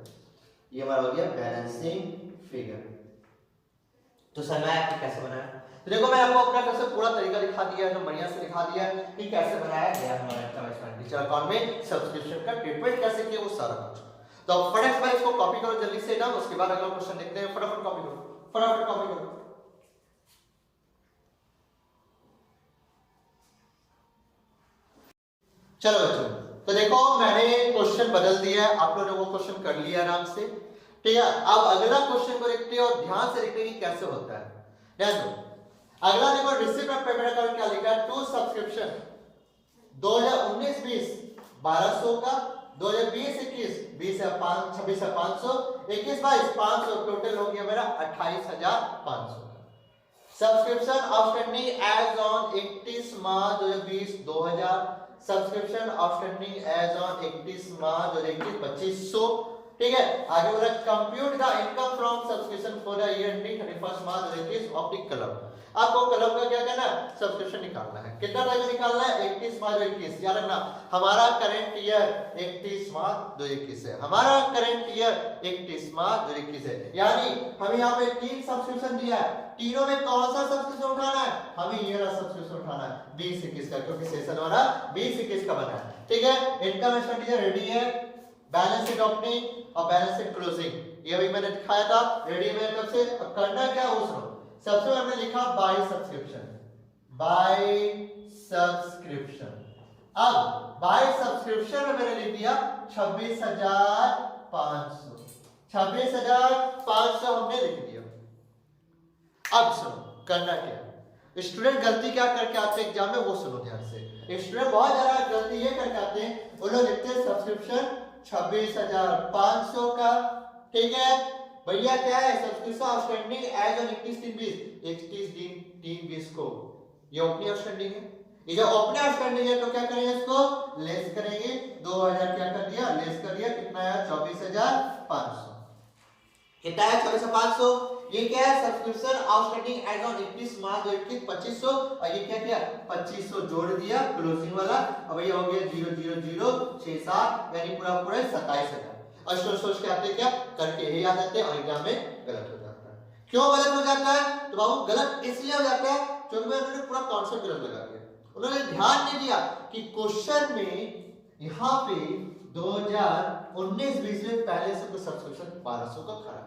ये हमारा हो गया बैलेंसिंग फिगर। तो समझ आया कि कैसे बनाया। तो देखो मैं आपको अपना तरफ से पूरा तरीका दिखा दिया है, तो बढ़िया से दिखा दिया है कि कैसे बनाया गया हमारा एक्सपेंडिचर अकाउंट में सब्सक्रिप्शन का ट्रीटमेंट कैसे किया, वो सारा कुछ। तो फटाफट भाई इसको कॉपी करो जल्दी से ना, उसके बाद अगला क्वेश्चन देखते हैं। फटाफट कॉपी करो, फटाफट कॉपी करो। चलो बच्चों, तो देखो मैंने क्वेश्चन बदल दिया है, आप लोगों ने वो क्वेश्चन कर लिया आराम से, ठीक है। अब अगला क्वेश्चन को देखते हो, ध्यान से देखते हैं कि कैसे होता है। ध्यान दो, अगला देखो रिसिप्ट ऑफ पेमेंट अकाउंट क्या लिखा है, टू सब्सक्रिप्शन 2019-20 1200 का, 2020-21 26,500, 21-22 500, टोटल हो गया मेरा 28,500 का। Subscription outstanding as on 31 March 2020 2000, subscription outstanding as on 31 March 2021 2500, ठीक है। आगे बोला compute the income from subscription for the year ending 31 March 2021 of the club. आपको क्लब का क्या करना है, सब्सक्रिप्शन निकालना है। कितना टाइम निकालना है, 31 मार्च 2021। याद रखना हमारा करंट ईयर 31 मार्च 2021 है, हमारा करंट ईयर 31 मार्च 2021 है। यानी हमें यहाँ पे 3 सब्सक्रिप्शन दिया है, तीनों में कौन सा सब्सक्रिप्शन उठाना है, हमें ये वाला सब्सक्रिप्शन उठाना है 20-21 का, क्योंकि सेशन हमारा 20-21 का बना है, ठीक है। इनकम स्ट्रक्चर रेडी है, बैलेंस शीट ओपनिंग और बैलेंस शीट क्लोजिंग ये भी मैंने दिखाया था, रेडी है तब से। अब करना क्या है, सुनो। सबसे पहले हमने लिखा बाय सब्सक्रिप्शन, बाय सब्सक्रिप्शन। अब बाय सब्सक्रिप्शन में मैंने लिख दिया 26,500, 26,500 हमने लिख दिया। अब सुनो करना क्या, स्टूडेंट गलती क्या करके आते हैं एग्जाम में, वो सुनो ध्यान से। स्टूडेंट बहुत ज्यादा गलती ये करके आते हैं, वो लोग लिखते हैं सब्सक्रिप्शन 26,500 का, ठीक है भैया। क्या है सब्सक्रिप्शन आउटस्टैंडिंग एज ऑन 31/3/20 को, ये ओपनिंग आउटस्टैंडिंग है। ये जो ओपनिंग आउटस्टैंडिंग है तो क्या करेंगे, इसको लेस करेंगे, 2000 क्या कर दिया, लेस कर दिया, कितना आया 24,500। कितना है 24,500। ये क्या है subscription outstanding as on 31 March 2021 2500, और ये क्या किया 2500 जोड़ दिया क्लोजिंग वाला। अब ये हो गया 00067, यानी पूरा पूरा 27,000। और सोच के आते क्या करके यही आ जाते हैं, और एग्जाम में गलत हो जाता है। क्यों गलत हो जाता है, तो बाबू गलत इसलिए हो जाता है क्योंकि उन्होंने पूरा कॉन्सेप्ट गलत लगा दिया, उन्होंने ध्यान नहीं दिया कि क्वेश्चन में यहाँ पे 2019-20 में पहले से तो सब्सक्रिप्शन 1200 का खड़ा है,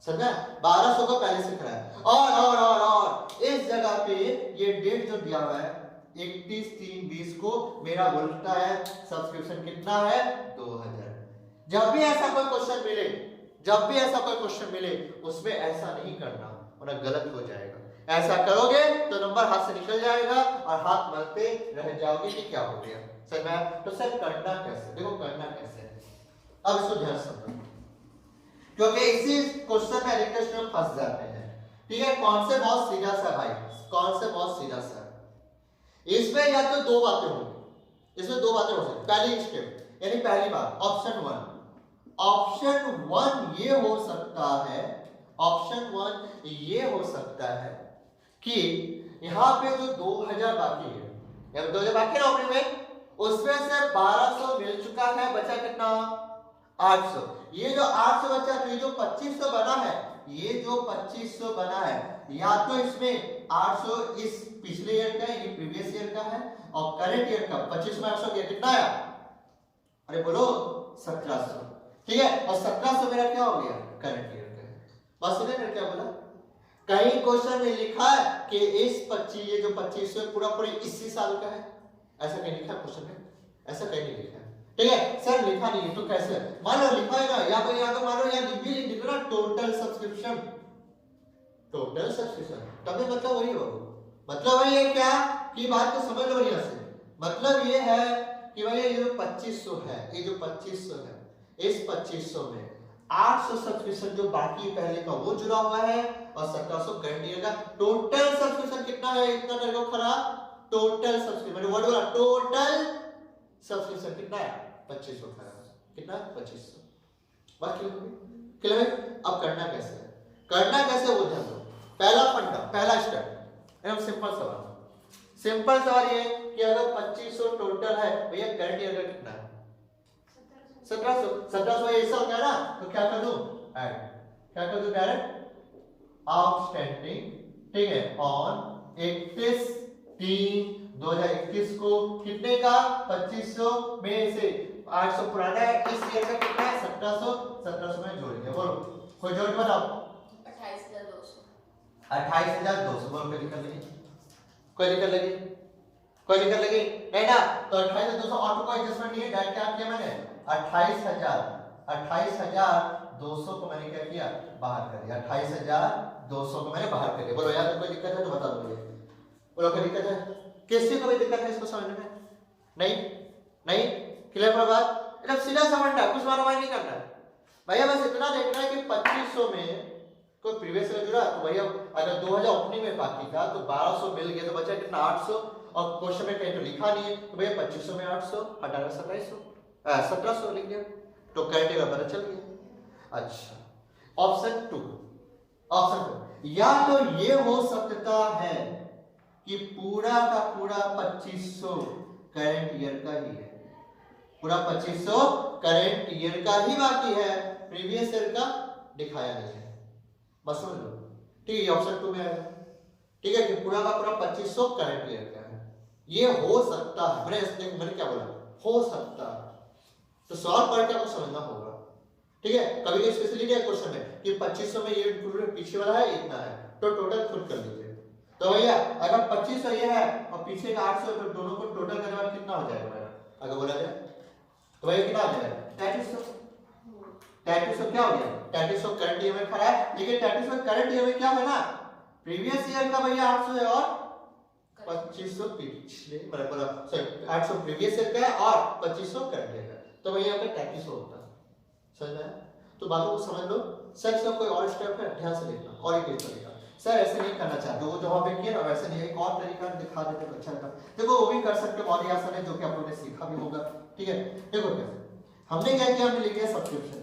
समझा, 1200 का पहले से खड़ा है। और इस जगह पे ये डेट जो दिया हुआ है 31/3/20 को मेरा बोलता है सब्सक्रिप्शन कितना है 2000। जब भी ऐसा कोई क्वेश्चन मिले, जब भी ऐसा कोई क्वेश्चन मिले उसमें ऐसा नहीं करना वरना गलत हो जाएगा। ऐसा करोगे तो नंबर हाथ से निकल जाएगा और हाथ मलते रह जाओगे कि क्या हो गया। सर मैं तो सर करना कैसे, देखो करना कैसे है, अब इसको ध्यान से समझो, क्योंकि इसी क्वेश्चन में अधिकतर स्टूडेंट फंस जाते हैं, ठीक है। कॉन्सेप्ट बहुत सीधा सा भाई, कॉन्सेप्ट बहुत सीधा सा। इसमें या तो दो बातें होंगी, इसमें दो बातें हो सकती। पहली स्टेप यानी पहली बात ऑप्शन 1, ऑप्शन 1 ये हो सकता है, ऑप्शन 1 ये हो सकता है कि यहाँ पे जो 2000 बाकी है, या 2000 बाकी है अपने में, उसमें से 1200 मिल चुका है, बचा कितना 800। ये जो 800 बचा, तो ये जो 2500 बना है, ये जो 2500 बना है, या तो इसमें 800 इस पिछले ईयर का है, ये प्रीवियस ईयर का है, और करंट ईयर का 25 में 800 गया, कितना आया, अरे बोलो 1700, ठीक है। और 1700 मेरा क्या हो गया करंट ईयर का है। बस सुने मैंने क्या बोला, कहीं क्वेश्चन में लिखा है कि इस 25 ये जो 2500 पूरा पूरी इसी साल का है, ऐसा कहीं लिखा क्वेश्चन में, ऐसा कहीं नहीं लिखा, ठीक है। सर लिखा नहीं है तो कैसे, मान लो लिखा है ना, या तो मान लो या लिख ना टोटल सब्सक्रिप्शन, टोटल सब्सक्रिप्शन, तब मतलब वही हो, मतलब वही है क्या कि बात को समझ लो बढ़िया से। मतलब ये है कि भाई ये जो 2500 है, ये जो 2500 है, इस 2500 में 800 सब्सक्रिप्शन जो बाकी पहले का वो जुड़ा हुआ है, और 1700 करंट ईयर का। टोटल सब्सक्रिप्शन कितना है, इतना करके खरा टोटल सब्सक्रिप्शन, व्हाट बोला टोटल सब्सक्रिप्शन कितना है 2500 था, कितना 2500। बात क्लियर है? अब करना कैसे है, करना कैसे वो ध्यान दो। पहला फंडा, पहला स्टेप एकदम सिंपल सवाल। सिंपल सवाल ये कि अगर 2500 टोटल है भैया करंट ईयर का कितना है 1700, 1700 ऐसा हो गया ना, तो क्या कर दूं ऐड, क्या कर दूं डायरेक्ट आउटस्टैंडिंग, ठीक है, ऑन 31/3/2021 को कितने का 2500 में से 800 पुराना है, इस ईयर का कितना है 1700, 1700 में जोड़ दिया। बोलो कोई जोड़ बताओ 28200, 28200। बोलो कोई दिक्कत लगी, कोई दिक्कत लगी, कोई दिक्कत लगी नहीं ना? तो 28200 ऑटो को एडजस्टमेंट नहीं है, डायरेक्ट क्या किया मैंने 28200 को मैंने क्या किया बाहर कर दिया, 28200 को मैंने बाहर कर दिया। बोलो यार कोई दिक्कत है तो बता दो मुझे, बोलो कोई दिक्कत है, किसी को भी दिक्कत है इसको समझने में? नहीं नहीं, क्लियर है बात? एकदम सीधा समझना, कुछ मारामारी नहीं करना है भैया, बस इतना देखना है कि 2500 में कोई प्रीवियस ईयर जुड़ा तो भैया अगर 2000 ओपनिंग में बाकी था तो 1200 मिल गया तो बचा कितना 800, और क्वेश्चन में कहीं तो लिखा नहीं है तो भैया 2500 में 800 हटाकर 1700 लिख दिया, तो करंट ईयर पता चल गया। अच्छा ऑप्शन 2, या तो ये हो सकता है कि पूरा का पूरा 2500 करंट ईयर का ही है, पूरा 2500 करंट ईयर का ही बाकी है, प्रीवियस ईयर का दिखाया नहीं है, बस समझ लो, ठीक है? ऑप्शन 2 में आएगा, ठीक है, कि पूरा का पूरा 2500 करंट ईयर का है, ये हो सकता है। मैंने क्या बोला हो सकता है, तो सॉल्व करके आपको समझना होगा, ठीक है? कभी कभी स्पेशली दिया क्वेश्चन में कि 2500 में ये इंक्लूडेड पीछे वाला है इतना है, तो टोटल खुद कर लीजिए। तो भैया अगर 2500 ये है और पीछे का 800 तो दोनों को टोटल करने बाद कितना हो जाएगा मेरा, अगर बोला जाए तो भैया कितना हो जाएगा 3300। 3300 क्या हो गया, 3300 करंट ईयर में खड़ा है, लेकिन 3300 करंट ईयर में क्या है ना प्रीवियस ईयर का भैया 800 है और 2500 पिछले मतलब सॉरी 800 प्रीवियस ईयर का है और 2500 करंट ईयर का, तो भैया आपका 3300 होता है। समझ में? तो बातों को समझ लो। सर इसका कोई और स्टेप है ध्यान से देखना, और एक तरीका सर ऐसे नहीं करना चाहते वो जो वहां पे किया ना वैसे नहीं, एक और तरीका दिखा देते तो अच्छा रहता। देखो वो भी कर सकते, बहुत ही आसान है, जो कि आप लोगों ने सीखा भी होगा, ठीक है? देखो कैसे हमने क्या किया, हमने लिख दिया सब्सक्रिप्शन,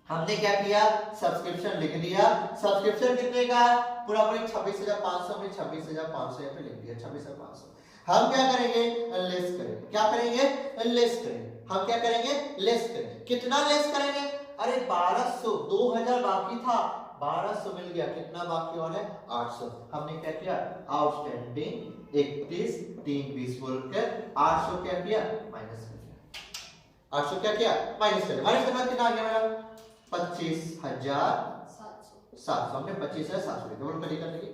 हमने क्या किया सब्सक्रिप्शन लिख दिया। सब्सक्रिप्शन कितने का पूरा पूरी 26,500 में 26,500 यहाँ पे लिख दिया 26,500। हम क्या करेंगे लेस करेंगे, क्या करेंगे लेस करेंगे, हम क्या करेंगे लेस करेंगे, कितना लेस करेंगे, अरे 1200, 2000 बाकी था 1200 मिल गया, कितना बाकी और है 800। हमने क्या किया आउटस्टैंडिंग 31/3/20 बोलकर 800 क्या किया माइनस कर दिया, 800 क्या किया माइनस कर दिया, माइनस करना कितना आ गया मेरा 25,700। हमने 25,700 लिखा, बोलो कोई दिक्कत लगी,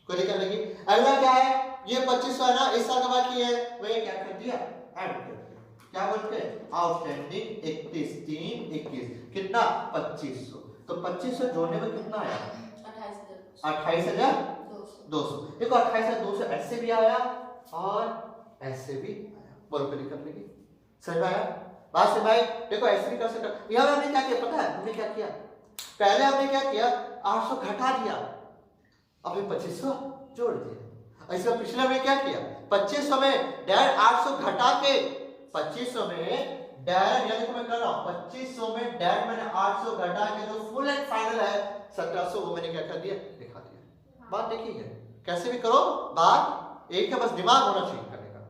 कोई दिक्कत लगी? अगला क्या है ये 2500 है ना इस साल का बाकी है, वही क्या कर दिया ऐड कर दिया, क्या बोलते हैं आउटस्टैंडिंग 31/3/21 कितना 2500, तो 2500 जोड़ने में कितना आया 28,200। देखो 28,200 ऐसे भी आया और ऐसे भी आया, बोलो कोई दिक्कत लगी? समझ आया बात से भाई? देखो ऐसे भी कर सकते, यहां हमने क्या किया पता है, हमने क्या किया पहले हमने क्या किया 800 घटा दिया, अभी 2500 जोड़ दिया। ऐसे पिछले में क्या किया 2500 में डायरेक्ट 800 घटा के 2500 में डायरेक्ट, यानी कि मैं कर रहा हूं 2500 में डायरेक्ट मैंने 800 घटा के जो फुल एंड फाइनल है 1700 वो मैंने क्या कर दिया दिखा दिया। बात देखी है कैसे भी करो, बात एक है, बस दिमाग होना चाहिए करने का,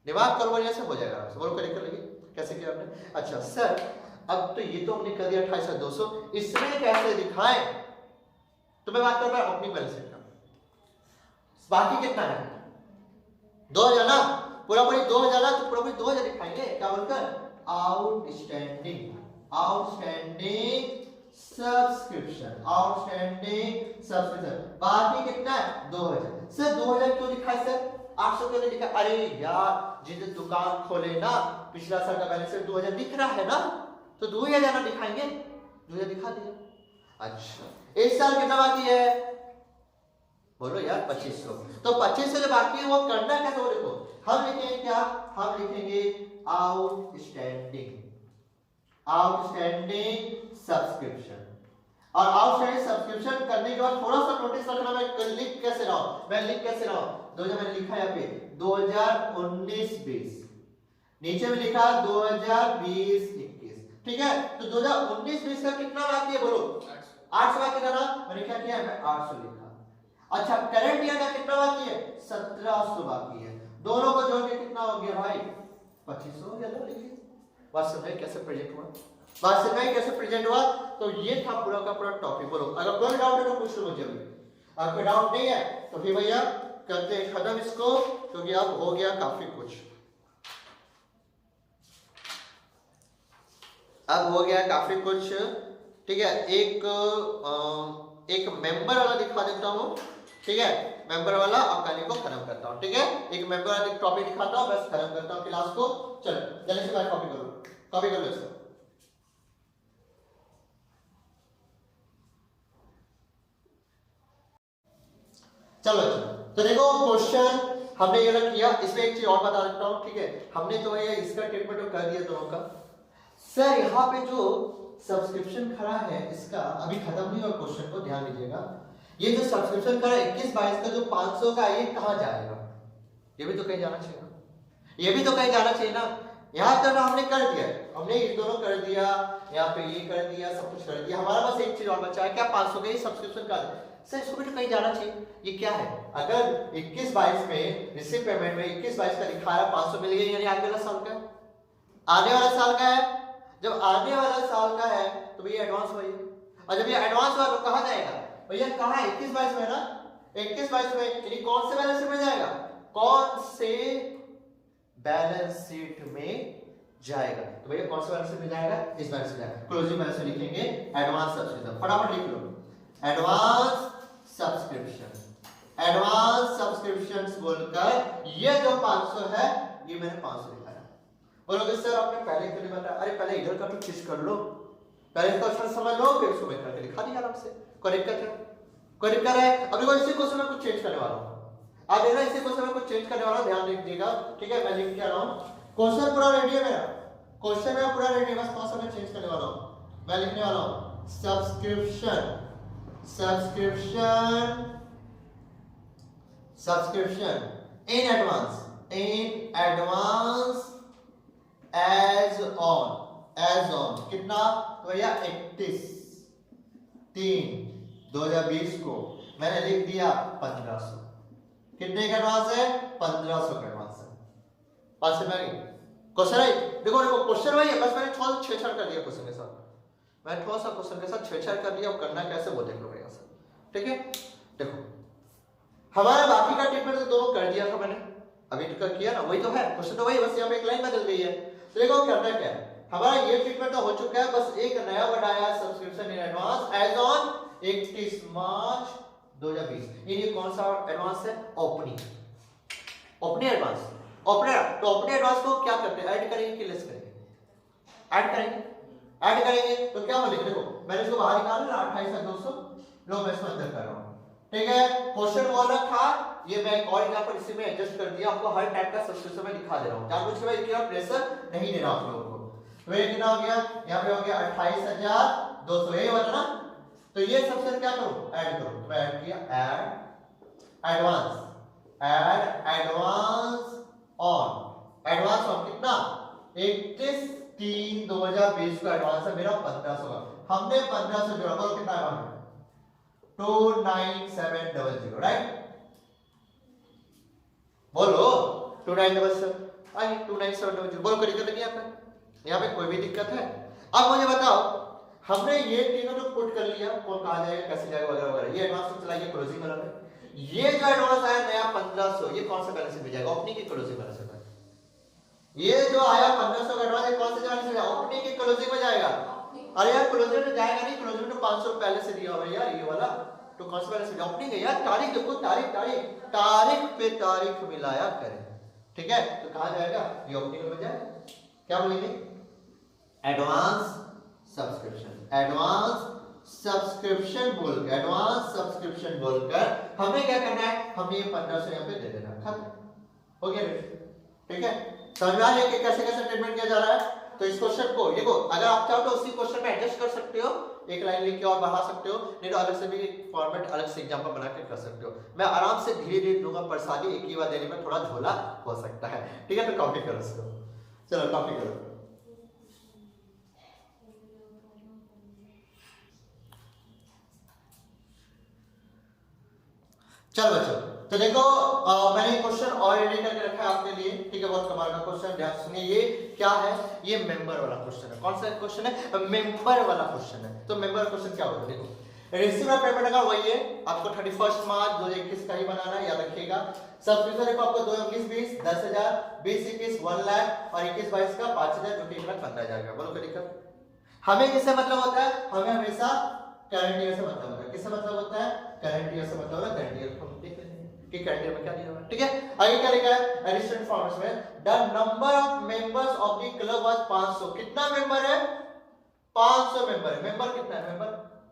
दिमाग करो बढ़िया से हो जाएगा। बोलो कोई दिक्कत लगी कैसे किया आपने? अच्छा सर अब तो ये तो हमने कर दिया 28,200, इसमें कैसे दिखाएं? तो मैं बात कर रहा हूं ओपनिंग बैलेंस शीट का, बाकी कितना है 2000 ना, पूरा पूरी 2000 ना, तो पूरा पूरी 2000 दिखाएंगे, क्या बोलकर आउटस्टैंडिंग सब्सक्रिप्शन बाकी कितना है 2000। सर 2000 क्यों दिखाए सर 800 क्यों नहीं दिखा? अरे यार जिस दुकान खोले ना पिछला साल का बैलेंस 2000 दिख रहा है ना, तो 2000 ना दिखाएंगे, 2000 दिखा दिया। अच्छा इस साल कितना बाकी है बोलो यार 2500, तो 2500 जो बाकी है वो करना कैसे, वो देखो हम लिखेंगे क्या, हम लिखेंगे आउटस्टैंडिंग सब्सक्रिप्शन, और आउटस्टैंडिंग सब्सक्रिप्शन करने के बाद थोड़ा सा नोटिस रखना, मैं लिख कैसे रहा हूं 2000 मैंने लिखा यहाँ पे 2019-20 नीचे में लिखा 2020-21, ठीक है। तो 2019-20 का कितना बाकी है बोलो? 800 बाकी था ना, मैंने क्या किया, मैं 800 लिखा। अच्छा करंट ईयर का कितना बाकी है? 1700 बाकी है। दोनों को जोड़ के कितना हो गया भाई? 2500 हो गया। लो लिखिए। बात समझ कैसे प्रेजेंट हुआ? बात समझ कैसे प्रेजेंट हुआ? तो ये था पूरा का पूरा टॉपिक। बोलो अगर कोई डाउट है तो पूछ लो मुझे अभी। अगर कोई डाउट नहीं है तो फिर भैया करते हैं खत्म इसको, क्योंकि अब हो गया काफी कुछ। अब हो गया काफी कुछ, ठीक है। एक मेंबर वाला दिखा देता हूँ, ठीक है। मेंबर वाला और कहानी को खत्म करता हूँ, ठीक है। एक मेंबर वाला टॉपिक दिखाता हूँ, बस खत्म करता हूँ क्लास को। चलो जल्दी से बात कॉपी करो, कॉपी कर लो इसको। चलो तो देखो क्वेश्चन हमने ये रख किया। इसमें एक चीज और बता देता हूँ, ठीक है। हमने तो ये इसका ट्रीटमेंट कर दिया दोनों का। सर यहाँ पे जो सब्सक्रिप्शन खड़ा है इसका अभी खत्म नहीं हुआ क्वेश्चन को, ध्यान दीजिएगा। ये जो सब्सक्रिप्शन खड़ा है 21-22 का जो 500 का, ये कहाँ जाएगा? ये भी तो कहीं जाना चाहिए ना, ये भी तो कहीं जाना चाहिए ना। यहाँ तक हमने कर दिया, हमने ये दोनों कर दिया, यहाँ पे ये कर दिया, सब कुछ कर दिया। हमारा बस एक चीज और बचा है, क्या? 500 का ये सब्सक्रिप्शन का। सर इसको भी तो कहीं जाना चाहिए। ये क्या है? अगर 21-22 में रिसीव पेमेंट में 21-22 का लिखा है 500 मिल गया, यानी आगे वाला साल का है, आने वाला साल का है। जब आने वाला साल का है तो भैया एडवांस हुआ। और जब ये एडवांस हुआ तो कहाँ जाएगा भैया? कहाँ है? 21-22 में ना, 21-22 में, यानी कौन से बैलेंस शीट में जाएगा? कौन से बैलेंस शीट में जाएगा? तो भैया कौन से बैलेंस शीट में जाएगा? इस बैलेंस शीट में। क्लोजिंग बैलेंस लिखेंगे एडवांस सब्सक्रिप्शन, फटाफट लिख लो एडवांस सब्सक्रिप्शन। एडवांस सब्सक्रिप्शंस बोलकर ये जो 500 है ये मैंने 500 लिखा है। बोलोगे सर आपने पहले क्यों नहीं बताया? अरे पहले इधर का तो चीज कर लो, पहले इसका क्वेश्चन समझ लो, फिर इसको मैं करके दिखा दिया आराम से। करेक्ट कर रहा है। अभी कोई इसी क्वेश्चन में कुछ चेंज करने वाला हूं, आप देख रहे हैं इसी क्वेश्चन में कुछ चेंज करने वाला हूं, ध्यान दीजिएगा, ठीक है। मैं लिख के आ रहा हूं, क्वेश्चन पूरा रेडी है मेरा, क्वेश्चन मेरा पूरा रेडी है, बस कौन सा मैं चेंज करने वाला हूं। मैं लिखने वाला हूं subscription, subscription, subscription in advance, in advance as on, as on कितना? तो भैया 31/3/2020 को मैंने लिख दिया 1500। कितने का एडवांस है? 1500 का एडवांस है। पास में क्वेश्चन है, देखो देखो क्वेश्चन वही है, बस मैंने थोड़ा सा छेड़छाड़ कर दिया क्वेश्चन के साथ, मैंने थोड़ा सा क्वेश्चन के साथ छेड़छाड़ कर दिया। और करना कैसे वो देख लो भैया सर, ठीक है। देखो हमारा बाकी का ट्रीटमेंट तो दो कर दिया था मैंने, अभी तक किया ना, वही तो है क्वेश्चन, तो वही, बस यहाँ पे एक लाइन बदल गई है। तो देखो करना क्या है, हमारा ये ट्रीटमेंट तो हो चुका है, बस एक नया वर्ड आया subscription in advance as on 31 March 2020। ये कौन सा एडवांस है? Opening, opening advance, opening. तो ओपनिंग एडवांस को क्या करते हैं? ऐड करेंगे कि लेस करेंगे? ऐड करेंगे, ऐड करेंगे। तो क्या बोलेंगे? देखो मैंने इसको बाहर निकाला ना 28,200, लो मैं इसको अंदर कर रहा हूं, ठीक है। क्वेश्चन वो अलग था, ये मैं एक और यहां पर इसी में एडजस्ट कर दिया, आपको हर टाइप का सब्सक्रिप्शन में दिखा दे रहा हूं, जानबूझ के मैं इतना प्रेशर नहीं दे रहा हूं आप लोगों को। तो ये कितना हो गया? यहां पे हो गया 28,200, यही होता ना। तो ये सबसे क्या करो? ऐड करो। तो मैं ऐड किया, add advance, add advance on, advance on कितना? 31/3/2020 का एडवांस है मेरा 1500 का, हमने 1500 जोड़ा, बोलो कितना एडवांस है? 29700, राइट? बोलो 29700 आई, 29700 बोलो। कोई दिक्कत नहीं है? यहाँ पे कोई भी दिक्कत है? अब मुझे बताओ, हमने ये तीनों तो पुट कर लिया, कौन कहाँ जाएगा, कैसे जाएगा, वगैरह वगैरह। ये एडवांस तो चलाइए क्लोजिंग वाला में। ये जो एडवांस आया नया 1500, ये कौन सा बैलेंस में जाएगा? ओपनिंग की क्लोजिंग बैलेंस में। ये जो आया 1500 का एडवांस, कौन से बैलेंस में जाएगा? ओपनिंग की क्लोजिंग में जाएगा। अरे यार क्लोजिंग में जाएगा नहीं, क्लोजिंग में तो 500 पहले से दिया हुआ है यार, ये वाला तो कौन सा बैलेंस में? ओपनिंग है यार। तारीख देखो, तारीख तारीख तारीख पे तारीख मिलाया करें, ठीक है। तो कहां जाएगा? ये ओपनिंग में जाएगा। क्या बोलेंगे? एडवांस सब्सक्रिप्शन, एडवांस सब्सक्रिप्शन बोलकर, एडवांस सब्सक्रिप्शन बोलकर हमें क्या करना है? हमें ये 1500 यहाँ पे दे देना, खत्म हो गया, ठीक है। समझ में आ रहा है कि कैसे कैसे ट्रीटमेंट किया जा रहा है? तो इस क्वेश्चन को देखो, अगर आप चाहो तो उसी क्वेश्चन में एडजस्ट कर सकते हो, एक लाइन लिख के और बढ़ा सकते हो, नहीं तो अलग से भी फॉर्मेट अलग से एग्जांपल बना के कर सकते हो। मैं आराम से धीरे धीरे दूंगा, प्रसादी एक ही बार देने में थोड़ा झोला हो सकता है, ठीक है। तो कॉपी करो इसको, चलो कॉपी करो। चलो बच्चों, तो देखो मैंने क्वेश्चन और रेडी करके रखा है आपके लिए, ठीक है। बहुत कमाल का क्वेश्चन, ध्यान से सुनिए। ये क्या है? ये मेंबर वाला क्वेश्चन है। कौन सा क्वेश्चन है? मेंबर वाला क्वेश्चन है। तो मेंबर क्वेश्चन क्या होगा? देखो, रिसीवर पेमेंट का वही है, आपको 31 मार्च 2021 का ही बनाना है, याद रखिएगा। सब्सक्रिप्शन देखो आपको 2 19 20 10,000, 20 21 1 लाख और 21 22 का 5,000, जो कि 1,15,000 का। बोलो कोई दिक्कत? हमें किससे मतलब होता है? हमें हमेशा करंट ईयर से मतलब होता है। किससे मतलब होता है? करंट ईयर से मतलब होता है। करंट ईयर को हम देख लेंगे कि करंट ईयर में क्या दिया हुआ है, ठीक है। आगे क्या लिखा है? एडिशनल फॉर्म्स में the number of members of the club was 500। कितना मेंबर है? 500 मेंबर है। मेंबर कितना है? मेंबर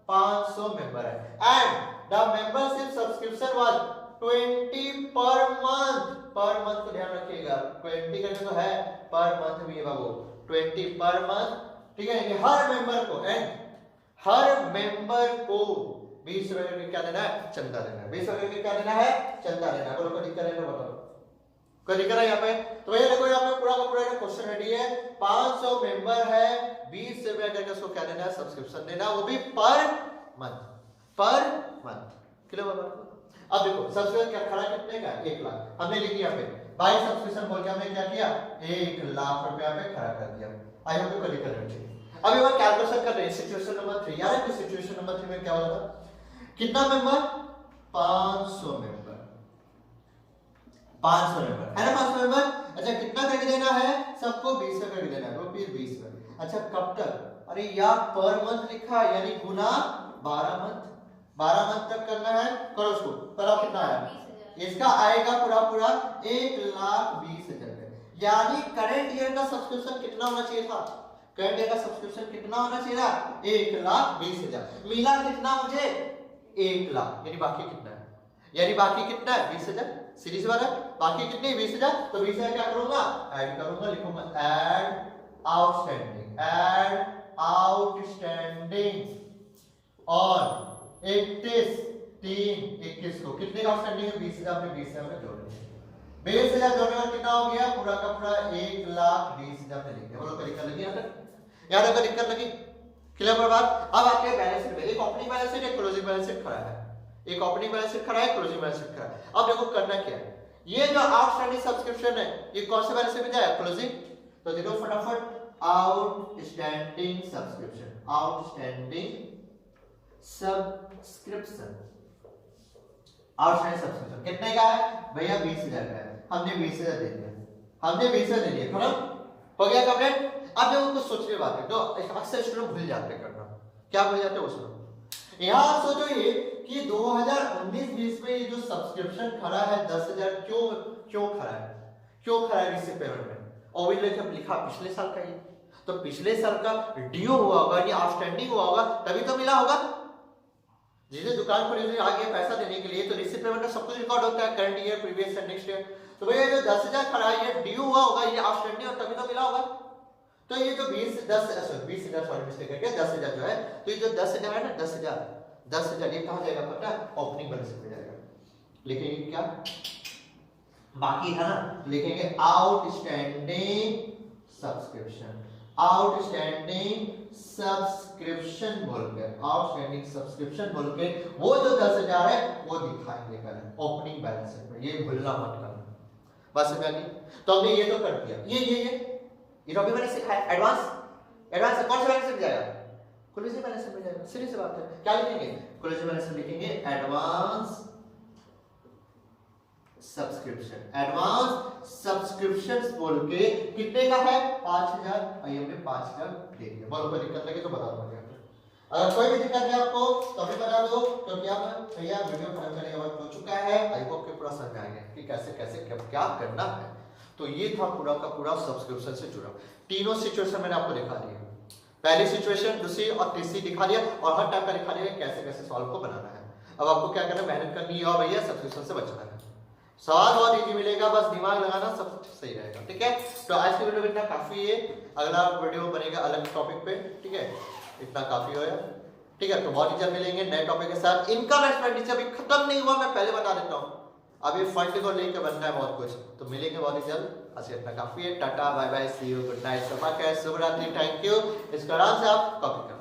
500 मेंबर है। And the membership subscription was 20 per month. Per month को ध्यान रखिएगा, 20 करके तो है, पर मंथ भी है बाबू, 20 पर मंथ, ठीक है। ये हर मेंबर को, एंड हर मेंबर को 20 रुपए करके क्या देना है? चंदा देना है। 20 रुपए करके क्या देना है? चंदा देना है। बोलो कोई दिक्कत है तो बताओ, कोई दिक्कत है यहाँ पे? तो भैया देखो यहाँ पे पूरा का पूरा क्वेश्चन रेडी है। 500 मेंबर है, 20 रुपए करके उसको क्या देना है? सब्सक्रिप्शन देना है, वो भी per month. Per month kilo बाबा। अब देखो सब्सक्रिप्शन क्या खड़ा कितने का? 1 लाख। हमने लिख दिया पे बाय सब्सक्रिप्शन बोल के हमने क्या किया? 1 लाख रुपया पे खड़ा कर दिया। आई होप को दिक्कत नहीं। अब एक बार कैलकुलेशन कर रहे हैं सिचुएशन नंबर 3। यार कि सिचुएशन नंबर 3 में क्या होगा? कितना मेंबर? 500 मेंबर, 500 मेंबर है ना, 500 मेंबर। अच्छा कितना करके देना है? सबको 20 करके देना है, रुपीस 20 में। अच्छा कब तक? अरे यार पर मंथ लिखा है, यानी गुना 12 मंथ, 12 मंथ तक करना है। करो उसको, करो कितना आया? इसका आएगा पूरा पूरा 1,20,000। यानी करंट ईयर का सब्सक्रिप्शन कितना होना चाहिए था? करंट ईयर का सब्सक्रिप्शन कितना होना चाहिए था? 1,20,000। मिला कितना मुझे? 1 लाख। यानी बाकी कितना है? यानी बाकी कितना है? 20,000। सीरीज वाला बाकी कितने? 20,000। तो 20,000 क्या करूंगा? ऐड करूंगा, लिखूंगा ऐड आउटस्टैंडिंग, ऐड आउटस्टैंडिंग और 31/3/21 को कितने का आउटस्टैंडिंग है? 20,000 में 20,000 में जोड़ देंगे। 20,000 जोड़ने में कितना हो गया? पूरा का पूरा 1,20,000 में लिख दिया। बोलो दिक्कत लगी यहाँ तक? यार अगर दिक्कत लगी, क्लियर पर बात? अब आपके बैलेंस शीट में एक ओपनिंग बैलेंस शीट, एक क्लोजिंग बैलेंस शीट खड़ा है। एक ओपनिंग बैलेंस शीट खड़ा है, क्लोजिंग बैलेंस शीट खड़ा है। अब देखो करना क्या है? ये जो आउटस्टैंडिंग सब्सक्रिप्शन है, ये कौन से बैलेंस शीट में जाएगा? क्लोजिंग। तो देखो फटाफट outstanding subscription, outstanding subscription, outstanding subscription कितने का है भैया? 20,000 का है। हमने 20,000 दे दिया, हमने 20,000 दे दिया, खत्म हो गया कंप्लीट। अब देखो कुछ सोचने बात है, तो अक्सर स्टूडेंट भूल जाते हैं करना। क्या भूल जाते हैं वो सुनो। यहाँ सोचो ये कि 2019-20 में ये जो सब्सक्रिप्शन खड़ा है 10,000, क्यों खड़ा है? क्यों खड़ा है रिसीव पेमेंट में? और भी लिखा पिछले साल का ये, तो पिछले साल का ड्यू हुआ होगा, ये आउटस्टैंडिंग हुआ होगा, तभी तो मिला होगा। जिसे दुकान पर आ गया पैसा देने के लिए, तो रिसीव पेमेंट का सब कुछ रिकॉर्ड होता है, current year, previous year, next year. तो भैया जो 10,000 खड़ा है, ये ड्यू हुआ होगा, ये आउटस्टैंडिंग, और तभी तो मिला होगा। तो ये जो 20,000 सॉरी मिस्टेक है क्या, 10,000 जो है, तो ये जो 10,000 है ना, 10,000 ये कहाँ जाएगा पता है? ओपनिंग बैलेंस में जाएगा। लिखेंगे क्या? बाकी है ना, लिखेंगे आउटस्टैंडिंग सब्सक्रिप्शन, आउटस्टैंडिंग सब्सक्रिप्शन बोलकर, आउटस्टैंडिंग सब्सक्रिप्शन बोलकर वो जो 10,000 है वो दिखाएंगे कल ओपनिंग बैलेंस में। ये भूलना मत करना, बस समझ। तो हमने ये तो कर दिया। ये तो अभी मैंने सिखाया एडवांस। एडवांस कौन से बैलेंस में जाएगा? क्लोजिंग बैलेंस में जाएगा। सीधी सी बात है। क्या लिखेंगे? क्लोजिंग बैलेंस में लिखेंगे एडवांस सब्सक्रिप्शन, एडवांस सब्सक्रिप्शंस बोल के कितने का है? 5,000। आई हमने 5,000 दे दिया। बोलो कोई दिक्कत लगे तो बता दो। अगर कोई भी दिक्कत है आपको तो अभी बता दो, क्योंकि अब भैया वीडियो खत्म करने के बाद हो चुका है। आई होप कि पूरा समझ में आ गया कि कैसे कैसे क्या करना है। तो ये था पूरा का पूरा सब्सक्रिप्शन से जुड़ा। तीनों सिचुएशन मैंने आपको दिखा दिया, पहली सिचुएशन, दूसरी और तीसरी दिखा दिया, और हर टाइप का दिखा दिया कैसे कैसे सॉल्व को बनाना है। अब आपको क्या करना है? मेहनत करनी है और भैया सब्सक्रिप्शन से बचना है। सवाल बहुत इजी मिलेगा, बस दिमाग लगाना सब सही रहेगा, ठीक है। तो आज की वीडियो में इतना काफी है, अगला वीडियो बनेगा अलग टॉपिक पे, ठीक है। इतना काफी होगा, ठीक है। तो बहुत ही जल्द मिलेंगे नए टॉपिक के साथ। इनकम एक्सपेंडिचर अभी खत्म नहीं हुआ, मैं पहले बता देता हूँ। अभी फंड को लेकर बनना है बहुत कुछ, तो मिलेंगे बहुत ही जल्द। आज इतना काफी है, tata bye bye, see you, good night, शुभ रात्रि, थैंक यू। इसको आराम से आप कॉपी करें।